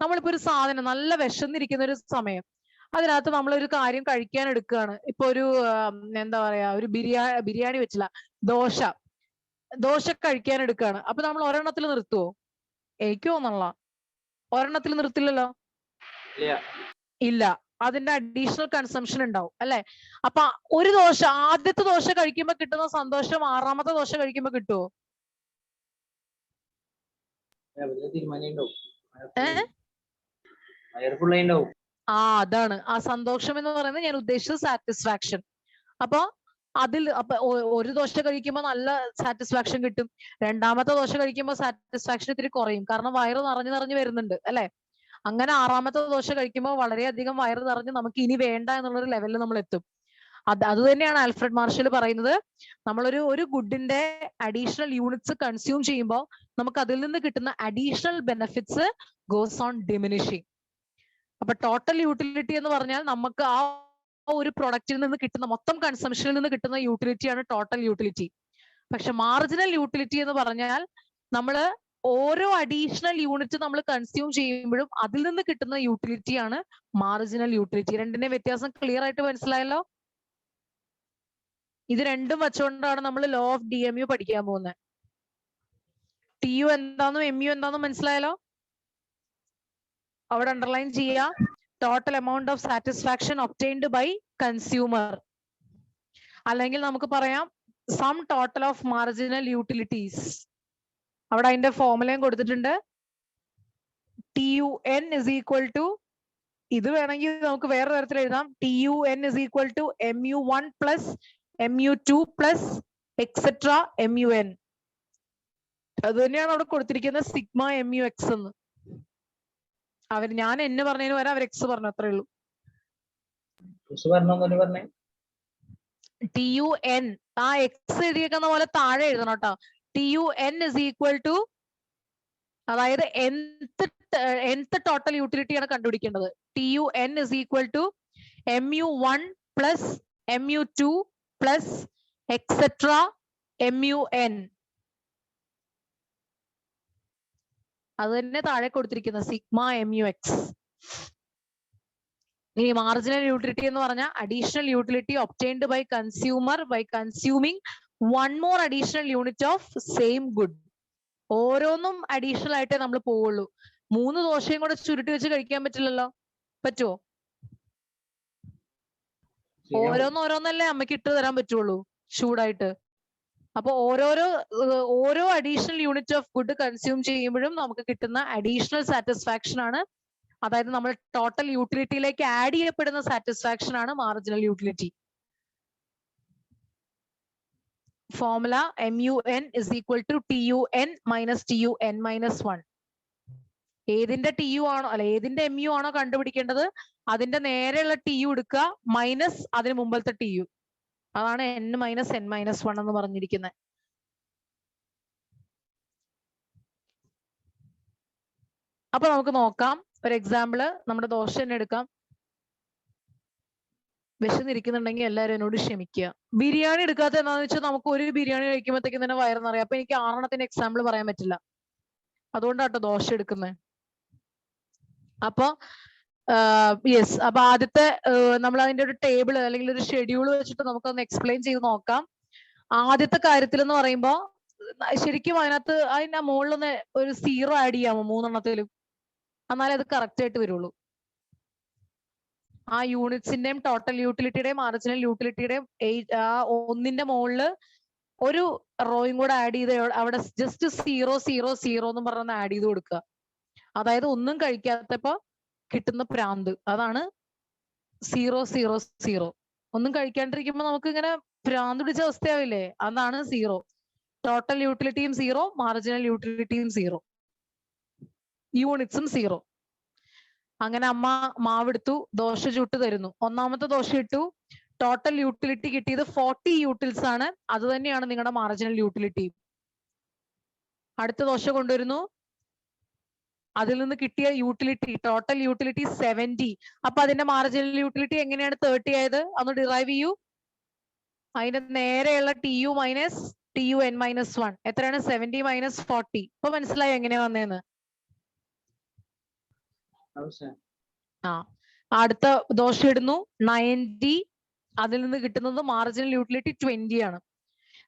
നമ്മളിപ്പോ ഒരു സാധനം നല്ല വിശന്നിരിക്കുന്ന ഒരു സമയം, അതിനകത്ത് നമ്മളൊരു കാര്യം കഴിക്കാൻ എടുക്കുകയാണ്. ഇപ്പൊ ഒരു എന്താ പറയാ, ഒരു ബിരിയാണി വെച്ചില്ല, ദോശ കഴിക്കാൻ എടുക്കുകയാണ്. അപ്പൊ നമ്മൾ ഒരെണ്ണത്തിൽ നിർത്തുവോ? എനിക്ക് തോന്നണല്ല, ഒരെണ്ണത്തിൽ നിർത്തില്ലല്ലോ. ഇല്ല, അതിന്റെ അഡീഷണൽ കൺസംഷൻ ഉണ്ടാവും അല്ലെ. അപ്പൊ ഒരു ദോശ, ആദ്യത്തെ ദോശ കഴിക്കുമ്പോ കിട്ടുന്ന സന്തോഷം 6ാമത്തെ ദോശ കഴിക്കുമ്പോ കിട്ടുവോ? അതാണ് ആ സന്തോഷം എന്ന് പറയുന്നത്, ഞാൻ ഉദ്ദേശിച്ചത് സാറ്റിസ്ഫാക്ഷൻ. അപ്പൊ ഒരു ദോശ കഴിക്കുമ്പോൾ നല്ല സാറ്റിസ്ഫാക്ഷൻ കിട്ടും. 2ാമത്തെ ദോശ കഴിക്കുമ്പോൾ സാറ്റിസ്ഫാക്ഷൻ ഇത്തിരി കുറയും, കാരണം വയറ് നിറഞ്ഞു വരുന്നുണ്ട് അല്ലെ. അങ്ങനെ 6ാമത്തെ ദോശ കഴിക്കുമ്പോൾ വളരെയധികം വയറ് നിറഞ്ഞ് നമുക്ക് ഇനി വേണ്ട എന്നുള്ളൊരു ലെവലിൽ നമ്മൾ എത്തും. അത് തന്നെയാണ് ആൽഫ്രഡ് മാർഷൽ പറയുന്നത്. നമ്മളൊരു ഗുഡിന്റെ അഡീഷണൽ യൂണിറ്റ്സ് കൺസ്യൂം ചെയ്യുമ്പോൾ നമുക്ക് അതിൽ നിന്ന് കിട്ടുന്ന additional benefits goes on diminishing. അപ്പൊ ടോട്ടൽ യൂട്ടിലിറ്റി എന്ന് പറഞ്ഞാൽ നമുക്ക് ആ ഒരു പ്രൊഡക്റ്റിൽ നിന്ന് കിട്ടുന്ന മൊത്തം കൺസംഷനിൽ നിന്ന് കിട്ടുന്ന യൂട്ടിലിറ്റിയാണ് ടോട്ടൽ യൂട്ടിലിറ്റി. പക്ഷെ മാർജിനൽ യൂട്ടിലിറ്റി എന്ന് പറഞ്ഞാൽ നമ്മൾ ഓരോ അഡീഷണൽ യൂണിറ്റ് നമ്മൾ കൺസ്യൂം ചെയ്യുമ്പോഴും അതിൽ നിന്ന് കിട്ടുന്ന യൂട്ടിലിറ്റിയാണ് മാർജിനൽ യൂട്ടിലിറ്റി. രണ്ടിന്റെ വ്യത്യാസം ക്ലിയർ ആയിട്ട് മനസ്സിലായല്ലോ. ഇത് രണ്ടും വെച്ചുകൊണ്ടാണ് നമ്മൾ ലോ ഓഫ് DMU പഠിക്കാൻ പോകുന്നത്. TU എന്താന്നും MU എന്താന്നും മനസ്സിലായല്ലോ. അവിടെ അണ്ടർലൈൻ ചെയ്യാം, total amount of satisfaction obtained by consumer, അല്ലെങ്കിൽ നമുക്ക് പറയാം sum total of marginal utilities. അവിടെ അതിന്റെ ഫോർമുലയും കൊടുത്തിട്ടുണ്ട്. TUN is equal to, ഇത് വേണമെങ്കിൽ നമുക്ക് വേറെ തരത്തിൽ എഴുതാം, TUN is equal to MU1 plus MU2 plus etc MUN. അത് തന്നെയാണ് അവിടെ കൊടുത്തിരിക്കുന്നത് സിഗ്മ MUX എന്ന്. ഞാൻ N പറഞ്ഞതിന് വരെ അവർ X പറഞ്ഞു, അത്രേ ഉള്ളൂ. TUN ആ X എഴുതിയേക്കുന്ന പോലെ താഴെ എഴുതണം കേട്ടോ. TUN is equal to, അതായത് nth ടോട്ടൽ യൂട്ടിലിറ്റിയാണ് കണ്ടുപിടിക്കേണ്ടത്. TUN is equal to MU1 plus MU2 plus etc MUN. അത് തന്നെ താഴെ കൊടുത്തിരിക്കുന്ന സിഗ്മ MUX. ഇനി മാർജിനൽ യൂട്ടിലിറ്റി എന്ന് പറഞ്ഞാൽ additional utility obtained by consumer by consuming one more additional unit of same good. ഓരോന്നും അഡീഷണൽ ആയിട്ടേ നമ്മൾ പോവുള്ളൂ. 3 ദോശയും കൂടെ ചുരുട്ടി വെച്ച് കഴിക്കാൻ പറ്റില്ലല്ലോ. പറ്റുമോ? ഓരോന്നോരോന്നല്ലേ അമ്മയ്ക്ക് ഇട്ട് തരാൻ പറ്റുള്ളൂ ചൂടായിട്ട്. അപ്പൊ ഓരോ additional unit of good consume ചെയ്യുമ്പോഴും നമുക്ക് കിട്ടുന്ന അഡീഷണൽ സാറ്റിസ്ഫാക്ഷൻ ആണ്, അതായത് നമ്മൾ ടോട്ടൽ യൂട്ടിലിറ്റിയിലേക്ക് ആഡ് ചെയ്യപ്പെടുന്ന സാറ്റിസ്ഫാക്ഷൻ ആണ് marginal utility. Formula MUN is equal to TUN minus TUN minus 1. ഏതിന്റെ TU ആണോ അല്ല ഏതിന്റെ MU ആണോ കണ്ടുപിടിക്കേണ്ടത് അതിന്റെ നേരെയുള്ള TU എടുക്കുക മൈനസ് അതിന് മുമ്പത്തെ TU. അതാണ് N minus N minus 1 എന്ന് പറഞ്ഞിരിക്കുന്നത്. അപ്പൊ നമുക്ക് നോക്കാം ഒരു എക്സാമ്പിള് നമ്മുടെ ദോശ തന്നെ എടുക്കാം. വിശന്നിരിക്കുന്നുണ്ടെങ്കിൽ എല്ലാവരും എന്നോട് ക്ഷമിക്കുക. ബിരിയാണി എടുക്കാത്ത എന്താണെന്ന് വെച്ചാൽ നമുക്ക് ഒരു ബിരിയാണി കഴിക്കുമ്പോഴത്തേക്കും തന്നെ വയറെന്നറിയാം. അപ്പൊ എനിക്ക് 6 എക്സാമ്പിൾ പറയാൻ പറ്റില്ല. അതുകൊണ്ടാട്ടോ ദോശ എടുക്കുന്നത്. അപ്പൊ യെസ്, അപ്പൊ ആദ്യത്തെ നമ്മൾ അതിന്റെ ഒരു ടേബിൾ അല്ലെങ്കിൽ ഒരു ഷെഡ്യൂൾ വെച്ചിട്ട് നമുക്കൊന്ന് എക്സ്പ്ലെയിൻ ചെയ്ത് നോക്കാം. ആദ്യത്തെ കാര്യത്തിൽ എന്ന് പറയുമ്പോ ശരിക്കും അതിനകത്ത് അതിന്റെ മുകളിലൊന്ന് ഒരു 0 ആഡ് ചെയ്യാമോ 3 എന്നാലേ അത് കറക്റ്റ് ആയിട്ട് വരുള്ളൂ. ആ യൂണിറ്റ്സിന്റെയും ടോട്ടൽ യൂട്ടിലിറ്റിയുടെയും മാർജിനൽ യൂട്ടിലിറ്റിയുടെയും ആ ഒന്നിന്റെ മുകളില് ഒരു റോയും കൂടെ ആഡ് ചെയ്ത് അവിടെ ജസ്റ്റ് 0 0 0 എന്ന് പറഞ്ഞ് ആഡ് ചെയ്ത് കൊടുക്കുക. അതായത് ഒന്നും കഴിക്കാത്തപ്പോ കിട്ടുന്ന പ്രാന്ത്, അതാണ് 0 0 0. ഒന്നും കഴിക്കാണ്ടിരിക്കുമ്പോ നമുക്ക് ഇങ്ങനെ പ്രാന്ത് പിടിച്ച അവസ്ഥയാവില്ലേ, അതാണ് 0. ടോട്ടൽ യൂട്ടിലിറ്റിയും 0, മാർജിനൽ യൂട്ടിലിറ്റിയും 0, യൂണിറ്റ്സും 0. അങ്ങനെ അമ്മ മാവെടുത്തു ദോശ ചുട്ട് തരുന്നു. ഒന്നാമത്തെ ദോശ ഇട്ടു, ടോട്ടൽ യൂട്ടിലിറ്റി കിട്ടിയത് 40 യൂട്ടിൽസ് ആണ്. അത് തന്നെയാണ് നിങ്ങളുടെ മാർജിനൽ യൂട്ടിലിറ്റി. അടുത്ത ദോശ കൊണ്ടുവരുന്നു, അതിൽ നിന്ന് കിട്ടിയ യൂട്ടിലിറ്റി ടോട്ടൽ യൂട്ടിലിറ്റി 70. അപ്പൊ അതിന്റെ മാർജിനൽ യൂട്ടിലിറ്റി എങ്ങനെയാണ് 30 ആയത്? ഒന്ന് ഡിറൈവ് ചെയ്യൂ. അതിന്റെ നേരെയുള്ള TU മൈനസ് TUN minus 1 എത്രയാണ്? 70 minus 40. ഇപ്പൊ മനസ്സിലായോ എങ്ങനെയാ വന്നേന്ന്? ആ അടുത്ത ദോശ ഇടുന്നു 90, അതിൽ നിന്ന് കിട്ടുന്നത് മാർജിനൽ യൂട്ടിലിറ്റി 20 ആണ്.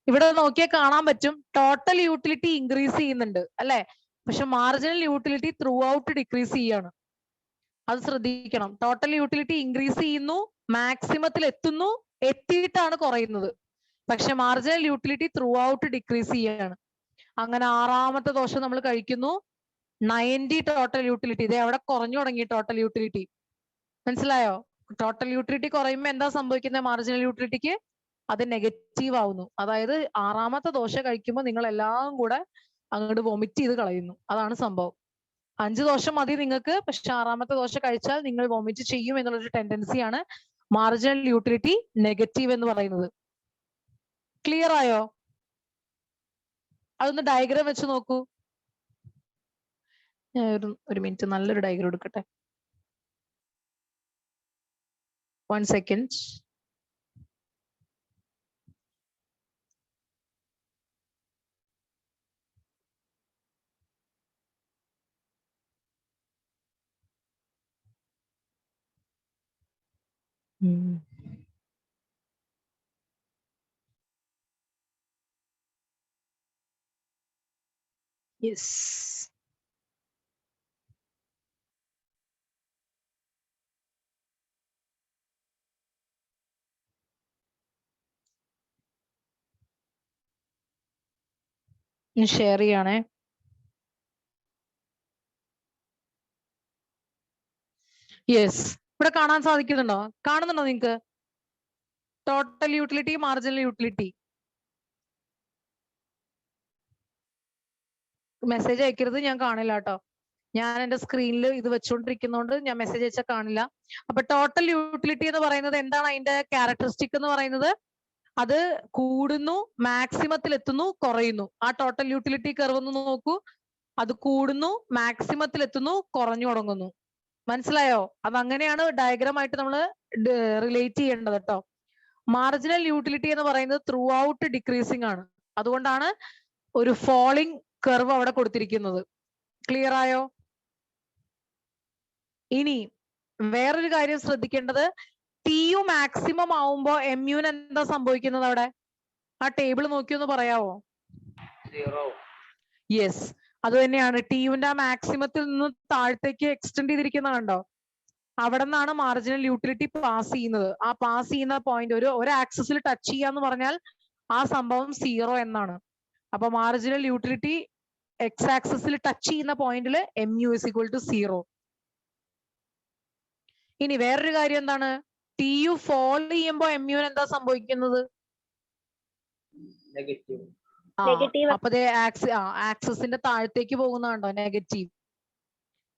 ഇവിടെ നോക്കിയാൽ കാണാൻ പറ്റും ടോട്ടൽ യൂട്ടിലിറ്റി ഇൻക്രീസ് ചെയ്യുന്നുണ്ട് അല്ലെ, പക്ഷെ marginal utility through out decrease ചെയ്യാണ്. അത് ശ്രദ്ധിക്കണം. ടോട്ടൽ യൂട്ടിലിറ്റി ഇൻക്രീസ് ചെയ്യുന്നു, മാക്സിമത്തിൽ എത്തുന്നു, എത്തിയിട്ടാണ് കുറയുന്നത്. പക്ഷെ marginal utility through out decrease ചെയ്യാണ്. അങ്ങനെ 6ാമത്തെ ദോശ നമ്മൾ കഴിക്കുന്നു, 90 ടോട്ടൽ യൂട്ടിലിറ്റി. ഇതേ അവിടെ കുറഞ്ഞു തുടങ്ങി ടോട്ടൽ യൂട്ടിലിറ്റി. മനസ്സിലായോ? ടോട്ടൽ യൂട്ടിലിറ്റി കുറയുമ്പോൾ എന്താ സംഭവിക്കുന്നത്? മാർജിനൽ യൂട്ടിലിറ്റിക്ക് അത് നെഗറ്റീവ് ആവുന്നു. അതായത് 6ാമത്തെ ദോശ കഴിക്കുമ്പോൾ നിങ്ങൾ എല്ലാം കൂടെ അങ്ങോട്ട് വൊമിറ്റ് ചെയ്ത് കളയുന്നു. അതാണ് സംഭവം. 5 ദോശ മതി നിങ്ങൾക്ക്, പക്ഷെ 6ാമത്തെ ദോശ കഴിച്ചാൽ നിങ്ങൾ വൊമിറ്റ് ചെയ്യും എന്നുള്ളൊരു ടെൻഡൻസിയാണ് മാർജിനൽ യൂട്ടിലിറ്റി നെഗറ്റീവ് എന്ന് പറയുന്നത്. ക്ലിയർ ആയോ? അതൊന്ന് ഡയഗ്രാം വെച്ച് നോക്കൂ. ഒരു മിനിറ്റ് നല്ലൊരു ഡയഗ്രാം എടുക്കട്ടെ. 1 second. Yes. ഷെയർ ചെയ്യണേ. യെസ്, ഇവിടെ കാണാൻ സാധിക്കുന്നുണ്ടോ? കാണുന്നുണ്ടോ നിങ്ങക്ക്? Total utility, marginal utility. Message അയക്കരുത്, ഞാൻ കാണില്ല കേട്ടോ. ഞാൻ എന്റെ സ്ക്രീനിൽ ഇത് വെച്ചുകൊണ്ടിരിക്കുന്നതുകൊണ്ട് ഞാൻ മെസ്സേജ് അയച്ചാൽ കാണില്ല. അപ്പൊ ടോട്ടൽ യൂട്ടിലിറ്റി എന്ന് പറയുന്നത് എന്താണ്? അതിന്റെ ക്യാരക്ടറിസ്റ്റിക് എന്ന് പറയുന്നത് അത് കൂടുന്നു, മാക്സിമത്തിൽ എത്തുന്നു, കുറയുന്നു. ആ ടോട്ടൽ യൂട്ടിലിറ്റി കർവ് ഒന്ന് നോക്കൂ. അത് കൂടുന്നു, മാക്സിമത്തിൽ എത്തുന്നു, കുറഞ്ഞു തുടങ്ങുന്നു. മനസ്സിലായോ? അത് അങ്ങനെയാണ് ഡയഗ്രാം ആയിട്ട് നമ്മൾ റിലേറ്റ് ചെയ്യേണ്ടത് കേട്ടോ. മാർജിനൽ യൂട്ടിലിറ്റി എന്ന് പറയുന്നത് ത്രൂ ഔട്ട് ഡിക്രീസിങ് ആണ്. അതുകൊണ്ടാണ് ഒരു ഫോളിംഗ് കർവ് അവിടെ കൊടുത്തിരിക്കുന്നത്. ക്ലിയർ ആയോ? ഇനി വേറൊരു കാര്യം ശ്രദ്ധിക്കേണ്ടത്, TU മാക്സിമം ആവുമ്പോ MUന് എന്താ സംഭവിക്കുന്നത്? അവിടെ ആ ടേബിൾ നോക്കിയൊന്ന് പറയാവോ? യെസ്, അത് തന്നെയാണ്. TUന്റെ ആ മാക്സിമത്തിൽ നിന്ന് താഴത്തേക്ക് എക്സ്റ്റെൻഡ് ചെയ്തിരിക്കുന്ന കണ്ടോ? അവിടെ നിന്നാണ് മാർജിനൽ യൂട്ടിലിറ്റി പാസ് ചെയ്യുന്നത്. ആ പാസ് ചെയ്യുന്ന പോയിന്റ് ഒരു ആക്സിസിൽ ടച്ച് ചെയ്യാന്ന് പറഞ്ഞാൽ ആ സംഭവം 0 എന്നാണ്. അപ്പൊ മാർജിനൽ യൂട്ടിലിറ്റി എക്സ് ആക്സിസിൽ ടച്ച് ചെയ്യുന്ന പോയിന്റിൽ MU is equal to 0. ഇനി വേറൊരു കാര്യം എന്താണ്? TU ഫോൾ ചെയ്യുമ്പോൾ MUന് എന്താ സംഭവിക്കുന്നത്? നെഗറ്റീവ്. Negative. അപ്പൊ ആക്സിന്റെ താഴത്തേക്ക് പോകുന്നതാണ്ടോ നെഗറ്റീവ്.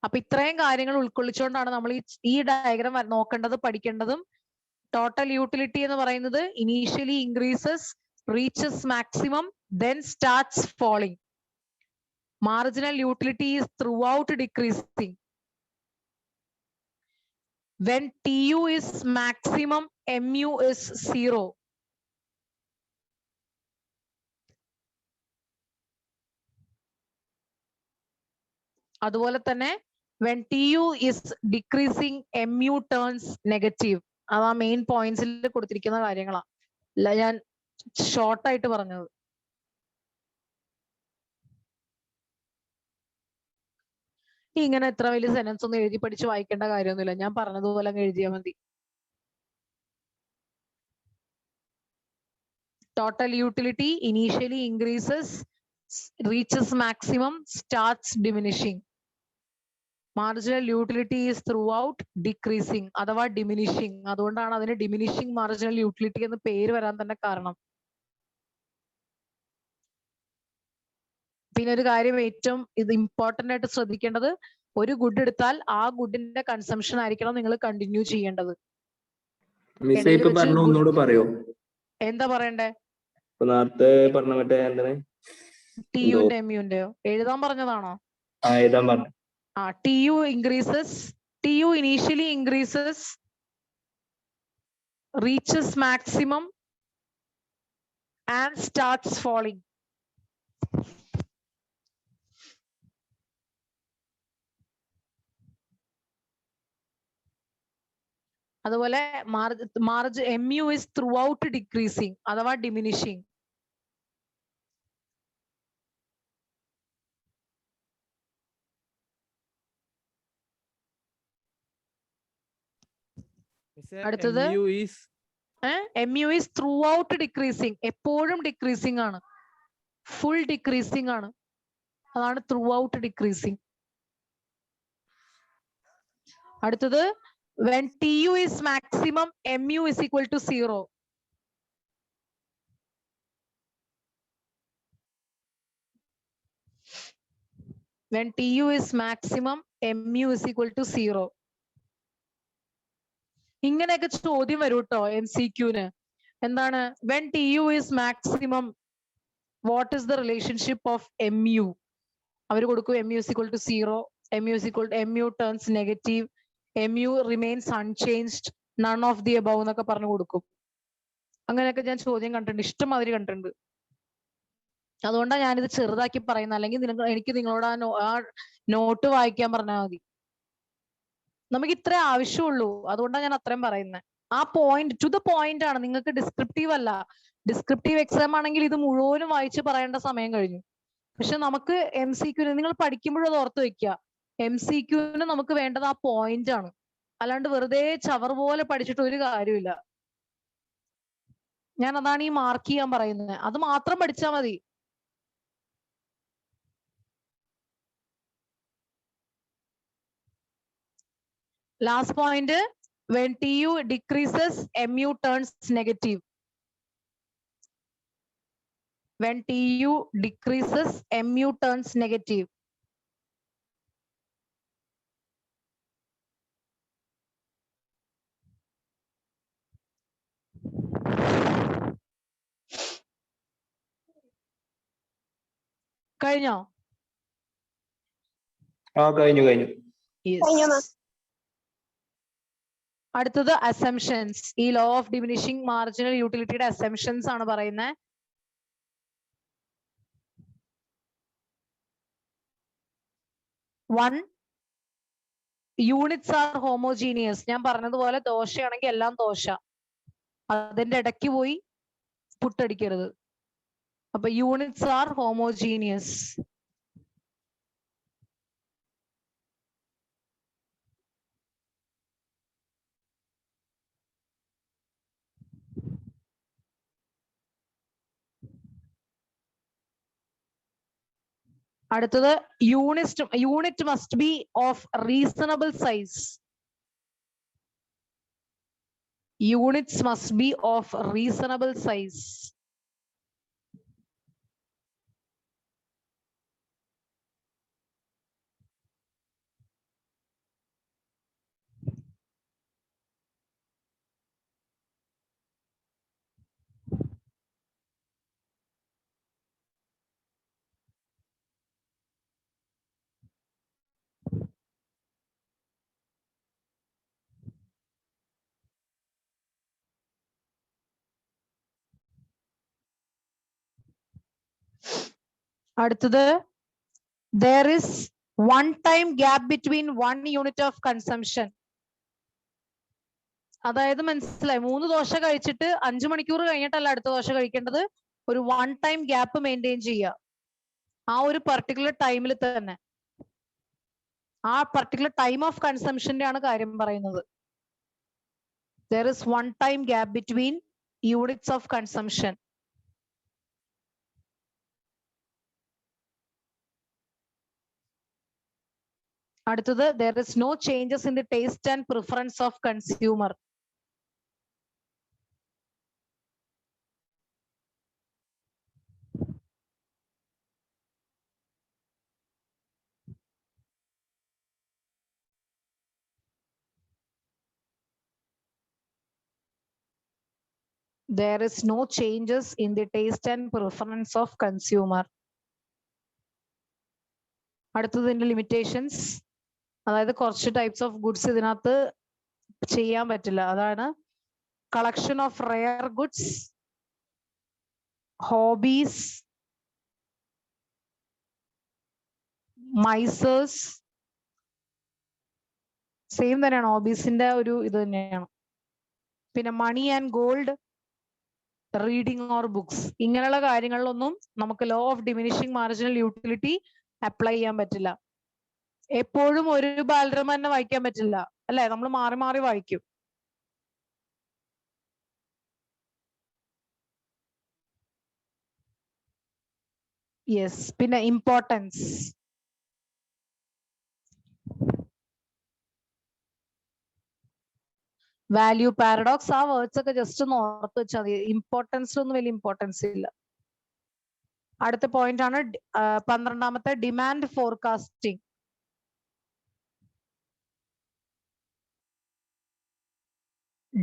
അപ്പൊ ഇത്രയും കാര്യങ്ങൾ ഉൾക്കൊള്ളിച്ചുകൊണ്ടാണ് നമ്മൾ ഈ ഡയഗ്രാം നോക്കേണ്ടത് പഠിക്കേണ്ടതും. ടോട്ടൽ യൂട്ടിലിറ്റി എന്ന് പറയുന്നത് initially increases, reaches maximum, then starts falling. Marginal utility is throughout decreasing. When TU is maximum, MU is 0. അതുപോലെ തന്നെ when TU is decreasing, MU turns negative. അതാ മെയിൻ പോയിന്റ്സിൽ കൊടുത്തിരിക്കുന്ന കാര്യങ്ങളാ. അല്ല ഞാൻ ഷോർട്ട് ആയിട്ട് പറഞ്ഞത്. ഇങ്ങനെ എത്ര വലിയ സെന്റൻസ് ഒന്നും എഴുതി പഠിച്ച് വായിക്കേണ്ട കാര്യമൊന്നുമില്ല. ഞാൻ പറഞ്ഞതുപോലെ അങ്ങ് എഴുതിയാൽ മതി. Total utility initially increases, reaches maximum, starts diminishing. Marginal utility is throughout decreasing അഥവാ diminishing. അതുകൊണ്ടാണ് അതിന് diminishing marginal utility എന്ന് പേര് വരാൻ തന്നെ കാരണം. പിന്നെ ഒരു കാര്യം ഏറ്റവും ഇമ്പോർട്ടന്റ് ആയിട്ട് ശ്രദ്ധിക്കേണ്ടത്, ഒരു ഗുഡ് എടുത്താൽ ആ ഗുഡിന്റെ കൺസംഷൻ ആയിരിക്കണം നിങ്ങൾ കണ്ടിന്യൂ ചെയ്യേണ്ടത്. എന്താ പറയണ്ടേ? നേരത്തെ പറഞ്ഞ മറ്റേ ടിയുന്റെ എംയുന്റെയോ എഴുതാൻ പറഞ്ഞതാണോ? എഴുതാൻ പറഞ്ഞു. TU increases, TU initially increases, reaches maximum and starts falling. അതുപോലെ MU is throughout decreasing അഥവാ diminishing. അടുത്തത് MU is throughout decreasing. എപ്പോഴും ഡിക്രീസിംഗ് ആണ്, ഫുൾ ഡിക്രീസിംഗ് ആണ്. അതാണ് throughout decreasing. അടുത്തത് when TU is maximum, MU is equal to 0. When TU is maximum, MU is equal to 0. ഇങ്ങനെയൊക്കെ ചോദ്യം വരും കേട്ടോ MCQന്. എന്താണ് when TU is maximum, what is the relationship of MU? അവർ കൊടുക്കും MU is equal to 0, MU turns negative, MU remains unchanged, none of the above എന്നൊക്കെ പറഞ്ഞു കൊടുക്കും. അങ്ങനെയൊക്കെ ഞാൻ ചോദ്യം കണ്ടിട്ടുണ്ട്, ഇഷ്ടംമാതിരി കണ്ടിട്ടുണ്ട്. അതുകൊണ്ടാണ് ഞാനിത് ചെറുതാക്കി പറയുന്നത്. അല്ലെങ്കിൽ എനിക്ക് നിങ്ങളോട് ആ നോട്ട് വായിക്കാൻ പറഞ്ഞാൽ മതി. നമുക്ക് ഇത്രേ ആവശ്യമുള്ളൂ. അതുകൊണ്ടാണ് ഞാൻ അത്രയും പറയുന്നത്. ആ പോയിന്റ് ടു ദ പോയിന്റ് ആണ്. നിങ്ങൾക്ക് ഡിസ്ക്രിപ്റ്റീവ് അല്ല. ഡിസ്ക്രിപ്റ്റീവ് എക്സാം ആണെങ്കിൽ ഇത് മുഴുവനും വായിച്ച് പറയേണ്ട സമയം കഴിഞ്ഞു. പക്ഷെ നമുക്ക് MCQന് നിങ്ങൾ പഠിക്കുമ്പോഴും അത് ഓർത്ത് വെക്കുക. MCQന് നമുക്ക് വേണ്ടത് ആ പോയിന്റ് ആണ്. അല്ലാണ്ട് വെറുതെ ചവർ പോലെ പഠിച്ചിട്ട് ഒരു കാര്യമില്ല. ഞാൻ അതാണ് ഈ മാർക്ക് ചെയ്യാൻ പറയുന്നത്. അത് മാത്രം പഠിച്ചാൽ മതി. Last point, when TU decreases, MU turns negative. When TU decreases, MU turns negative. കഴിഞ്ഞോ? കഴിഞ്ഞു. Yes. അടുത്തത് അസംഷൻസ്. ഈ ലോ ഓഫ് ഡിമിനിഷിംഗ് മാർജിനൽ യൂട്ടിലിറ്റിയുടെ അസംഷൻസ് ആണ് പറയുന്നത്. One, units are homogeneous. ഞാൻ പറഞ്ഞതുപോലെ ദോശയാണെങ്കിൽ എല്ലാം ദോശ, അതിന്റെ ഇടയ്ക്ക് പോയി പുട്ടടിക്കരുത്. അപ്പൊ യൂണിറ്റ്സ് ആർ ഹോമോജീനിയസ്. അടുത്തത് unit must be of reasonable size. Units must be of reasonable size. അടുത്തത് there is one time gap between 1 unit of consumption. അതായത് മനസ്സിലായി, 3 ദോശ കഴിച്ചിട്ട് 5 മണിക്കൂർ കഴിഞ്ഞിട്ടല്ല അടുത്ത ദോശ കഴിക്കേണ്ടത്. ഒരു 1 ടൈം ഗ്യാപ്പ് മെയിൻറ്റെയിൻ ചെയ്യുക ആ ഒരു പർട്ടിക്കുലർ ടൈമിൽ തന്നെ. ആ പർട്ടിക്കുലർ ടൈം ഓഫ് കൺസംഷന്റെ ആണ് കാര്യം പറയുന്നത്. there is one time gap between units of consumption. അടുത്തത് there is no changes in the taste and preference of consumer. There is no changes in the taste and preference of consumer. അടുത്തതിന്റെ limitations, അതായത് കുറച്ച് types of goods ഇതിനകത്ത് ചെയ്യാൻ പറ്റില്ല. അതാണ് collection of rare goods, hobbies, misers. Same തന്നെയാണ്, ഹോബീസിന്റെ ഒരു ഇത് തന്നെയാണ്. പിന്നെ money and gold, reading or books, ഇങ്ങനെയുള്ള കാര്യങ്ങളിലൊന്നും നമുക്ക് law of diminishing marginal utility apply ചെയ്യാൻ പറ്റില്ല. എപ്പോഴും ഒരു ബാലരമ തന്നെ വായിക്കാൻ പറ്റില്ല അല്ലെ, നമ്മൾ മാറി മാറി വായിക്കും. യെസ്, പിന്നെ ഇമ്പോർട്ടൻസ്, വാല്യൂ പാരഡോക്സ്, ആ വേർഡ്സ് ഒക്കെ ജസ്റ്റ് ഒന്ന് ഓർത്ത് വെച്ചാൽ മതി. ഇമ്പോർട്ടൻസിലൊന്നും വലിയ ഇമ്പോർട്ടൻസ് ഇല്ല. അടുത്ത പോയിന്റ് ആണ് 12ാമത്തെ demand forecasting.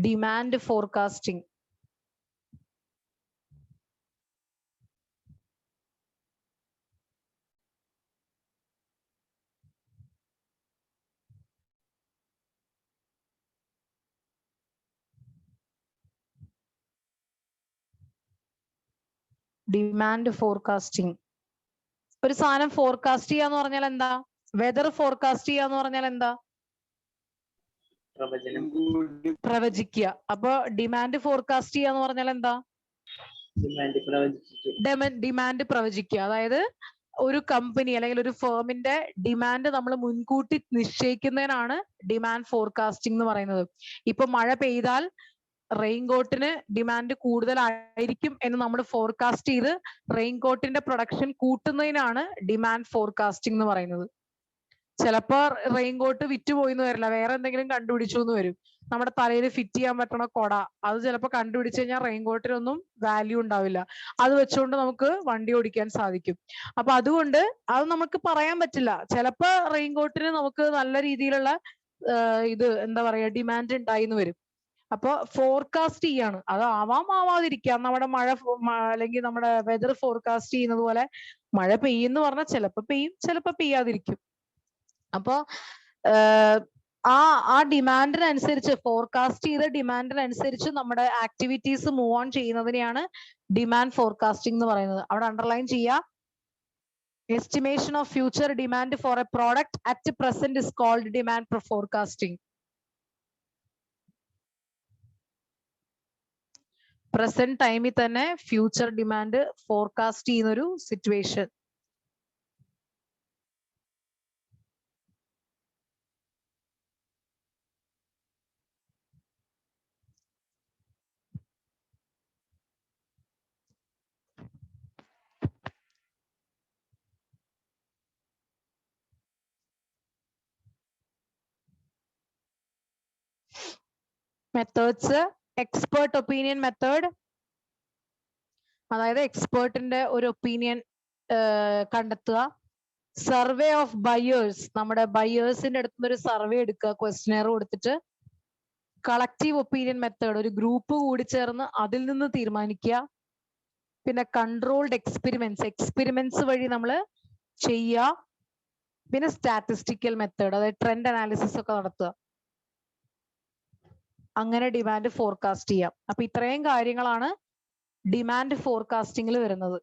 Demand forecasting demand forecasting. ഒരു സാധനം ഫോർകാസ്റ്റ് ചെയ്യാന്ന് പറഞ്ഞാൽ എന്താ? വെദർ ഫോർകാസ്റ്റ് ചെയ്യാന്ന് പറഞ്ഞാൽ എന്താ? പ്രവചിക്കുക. അപ്പൊ ഡിമാൻഡ് ഫോർകാസ്റ്റ് ചെയ്യാന്ന് പറഞ്ഞാൽ എന്താ? ഡിമാൻഡ് പ്രവചിക്കുക. അതായത് ഒരു കമ്പനി അല്ലെങ്കിൽ ഒരു ഫേമിന്റെ ഡിമാൻഡ് നമ്മൾ മുൻകൂട്ടി നിശ്ചയിക്കുന്നതിനാണ് ഡിമാൻഡ് ഫോർകാസ്റ്റിംഗ് എന്ന് പറയുന്നത്. ഇപ്പൊ മഴ പെയ്താൽ റെയിൻകോട്ടിന് ഡിമാൻഡ് കൂടുതലായിരിക്കും എന്ന് നമ്മൾ ഫോർകാസ്റ്റ് ചെയ്ത് റെയിൻകോട്ടിന്റെ പ്രൊഡക്ഷൻ കൂട്ടുന്നതിനാണ് ഡിമാൻഡ് ഫോർകാസ്റ്റിംഗ് എന്ന് പറയുന്നത്. ചിലപ്പോ റെയിൻകോട്ട് വിറ്റുപോയി എന്ന് വരില്ല, വേറെ എന്തെങ്കിലും കണ്ടുപിടിച്ചു എന്ന് വരും. നമ്മുടെ തലയിൽ ഫിറ്റ് ചെയ്യാൻ പറ്റണ കൊട, അത് ചിലപ്പോൾ കണ്ടുപിടിച്ചു കഴിഞ്ഞാൽ റെയിൻകോട്ടിനൊന്നും വാല്യൂ ഉണ്ടാവില്ല. അത് വെച്ചുകൊണ്ട് നമുക്ക് വണ്ടി ഓടിക്കാൻ സാധിക്കും. അപ്പൊ അതുകൊണ്ട് അത് നമുക്ക് പറയാൻ പറ്റില്ല. ചിലപ്പോ റെയിൻകോട്ടിന് നമുക്ക് നല്ല രീതിയിലുള്ള ഇത് എന്താ പറയാ ഡിമാൻഡ് ഉണ്ടായിന്ന് വരും. അപ്പൊ ഫോർകാസ്റ്റ് ചെയ്യാണ്, അത് ആവാം ആവാതിരിക്കാം. നമ്മുടെ മഴ അല്ലെങ്കിൽ നമ്മുടെ വെതർ ഫോർകാസ്റ്റ് ചെയ്യുന്നത് പോലെ മഴ പെയ്യുന്ന് പറഞ്ഞാൽ ചിലപ്പോ പെയ്യും, ചിലപ്പോ പെയ്യാതിരിക്കും. അപ്പൊ ആ ഡിമാൻഡിനനുസരിച്ച് ഫോർകാസ്റ്റ് ചെയ്ത ഡിമാൻഡിനനുസരിച്ച് നമ്മുടെ ആക്ടിവിറ്റീസ് മൂവ് ഓൺ ചെയ്യുന്നതിനെയാണ് ഡിമാൻഡ് ഫോർകാസ്റ്റിംഗ് എന്ന് പറയുന്നത്. അവിടെ അണ്ടർലൈൻ ചെയ്യുക. Estimation of future demand for a product at present is called demand forecasting. Present ടൈമിൽ തന്നെ ഫ്യൂച്ചർ ഡിമാൻഡ് ഫോർകാസ്റ്റ് ചെയ്യുന്ന ഒരു situation. Methods, expert opinion method, അതായത് എക്സ്പേർട്ടിന്റെ ഒരു ഒപ്പീനിയൻ കണ്ടെത്തുക. സർവേ ഓഫ് ബയേഴ്സ്, നമ്മുടെ ബയേഴ്സിന്റെ അടുത്ത് ഒരു സർവേ എടുക്കുക, ക്വസ്റ്റ്യനെയർ കൊടുത്തിട്ട്. കളക്റ്റീവ് ഒപ്പീനിയൻ മെത്തേഡ്, ഒരു ഗ്രൂപ്പ് കൂടി ചേർന്ന് അതിൽ നിന്ന് തീരുമാനിക്കുക. പിന്നെ കൺട്രോൾഡ് എക്സ്പെരിമെന്റ്സ്, എക്സ്പെരിമെന്റ്സ് വഴി നമ്മൾ ചെയ്യുക. പിന്നെ സ്റ്റാറ്റിസ്റ്റിക്കൽ മെത്തേഡ്, അതായത് ട്രെൻഡ് അനാലിസിസ് ഒക്കെ നടത്തുക. അങ്ങനെ ഡിമാൻഡ് ഫോർകാസ്റ്റ് ചെയ്യാം. അപ്പൊ ഇത്രയും കാര്യങ്ങളാണ് ഡിമാൻഡ് ഫോർകാസ്റ്റിംഗിൽ വരുന്നത്.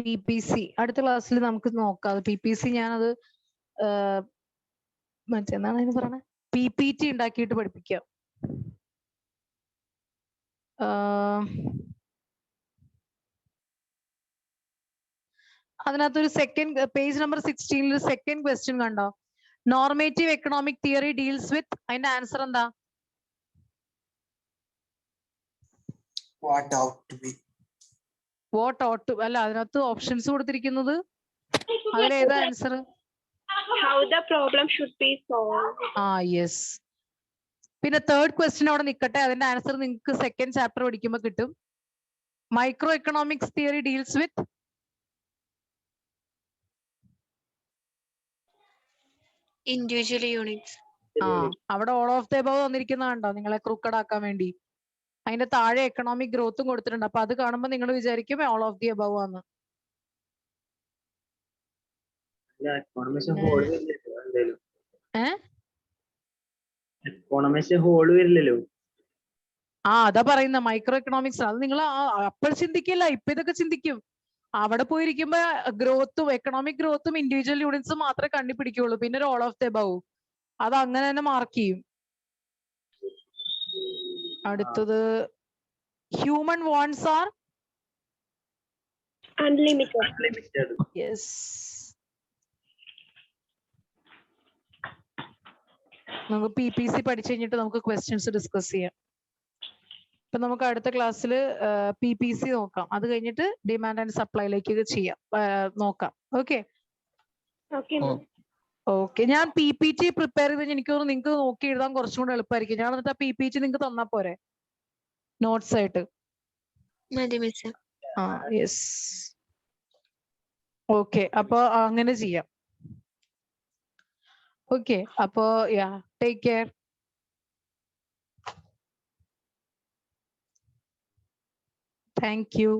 PPC അടുത്ത ക്ലാസ്സിൽ നമുക്ക് നോക്കാം. PPC ഞാനത് മറ്റെന്താണ് അതിന് പറയുന്നത്, PPT ഉണ്ടാക്കിയിട്ട് പഠിപ്പിക്കാം. അതിനകത്തൊരു second page number 16 second question കണ്ടോ? Normative economic theory deals with, അതിന്റെ ആൻസർ എന്താ? What ought to be. What ought to, അല്ല അതിനകത്ത് ഓപ്ഷൻസ് കൊടുത്തിരിക്കുന്നത് അതിലേതാ answer? How the problem should be solved. Yes. പിന്നെ തേർഡ് ക്വസ്റ്റ്യൻ അവിടെ നിൽക്കട്ടെ, അതിന്റെ ആൻസർ നിങ്ങൾക്ക് സെക്കൻഡ് ചാപ്റ്റർ പഠിക്കുമ്പോൾ കിട്ടും. Micro economics theory deals with, individual units. അവിടെ ഓൾ ഓഫ് ദ എബവ് വന്നിരിക്കുന്ന കണ്ടോ, നിങ്ങളെ ക്രൂക്കഡ് ആക്കാൻ വേണ്ടി. അതിന്റെ താഴെ എക്കണോമിക് ഗ്രോത്തും കൊടുത്തിട്ടുണ്ട്. അപ്പൊ അത് കാണുമ്പോൾ നിങ്ങൾ വിചാരിക്കും ഓൾ ഓഫ് ദി എബവ് ആണ്. എക്കോണമിക്സ് ഹോള് വരില്ലല്ലോ. അതാ പറയുന്ന മൈക്രോ എക്കണോമിക്സ്. അത് നിങ്ങൾ അപ്പോൾ ചിന്തിക്കില്ല, ഇപ്പൊ ഇതൊക്കെ ചിന്തിക്കും. അവിടെ പോയിരിക്കുമ്പോ ഗ്രോത്തും എക്കണോമിക് ഗ്രോത്തും ഇൻഡിവിജ്വൽ യൂണിറ്റ്സും മാത്രമേ കണ്ടുപിടിക്കുള്ളൂ. പിന്നെ ഒരു ഓൾ ഓഫ് ദ എബവ് അത് അങ്ങനെ തന്നെ മാർക്ക് ചെയ്യും. അടുത്തത് human wants are Unlimited. Yes. നമുക്ക് PPC പഠിച്ചു കഴിഞ്ഞിട്ട് നമുക്ക് ക്വസ്റ്റ്യൻസ് ഡിസ്കസ് ചെയ്യാം. ഇപ്പൊ നമുക്ക് അടുത്ത ക്ലാസ്സിൽ PPC നോക്കാം. അത് കഴിഞ്ഞിട്ട് ഡിമാൻഡ് ആൻഡ് സപ്ലൈയിലേക്ക് ചെയ്യാം, നോക്കാം. Okay Okay. ഓക്കെ. ഞാൻ PPT പ്രിപ്പയർ ചെയ്ത് എനിക്ക് തോന്നുന്നു നിങ്ങൾക്ക് നോക്കി എഴുതാൻ കുറച്ചും കൂടെ എളുപ്പമായിരിക്കും. ഞാൻ എന്നിട്ട് PPT നിങ്ങൾക്ക് തന്നാ പോരെ നോട്ട്സ് ആയിട്ട്? മതി മിസ്. യെസ്. ഓക്കെ, അപ്പൊ അങ്ങനെ ചെയ്യാം. ഓക്കെ, അപ്പോ ടേക്ക് കെയർ. Thank you.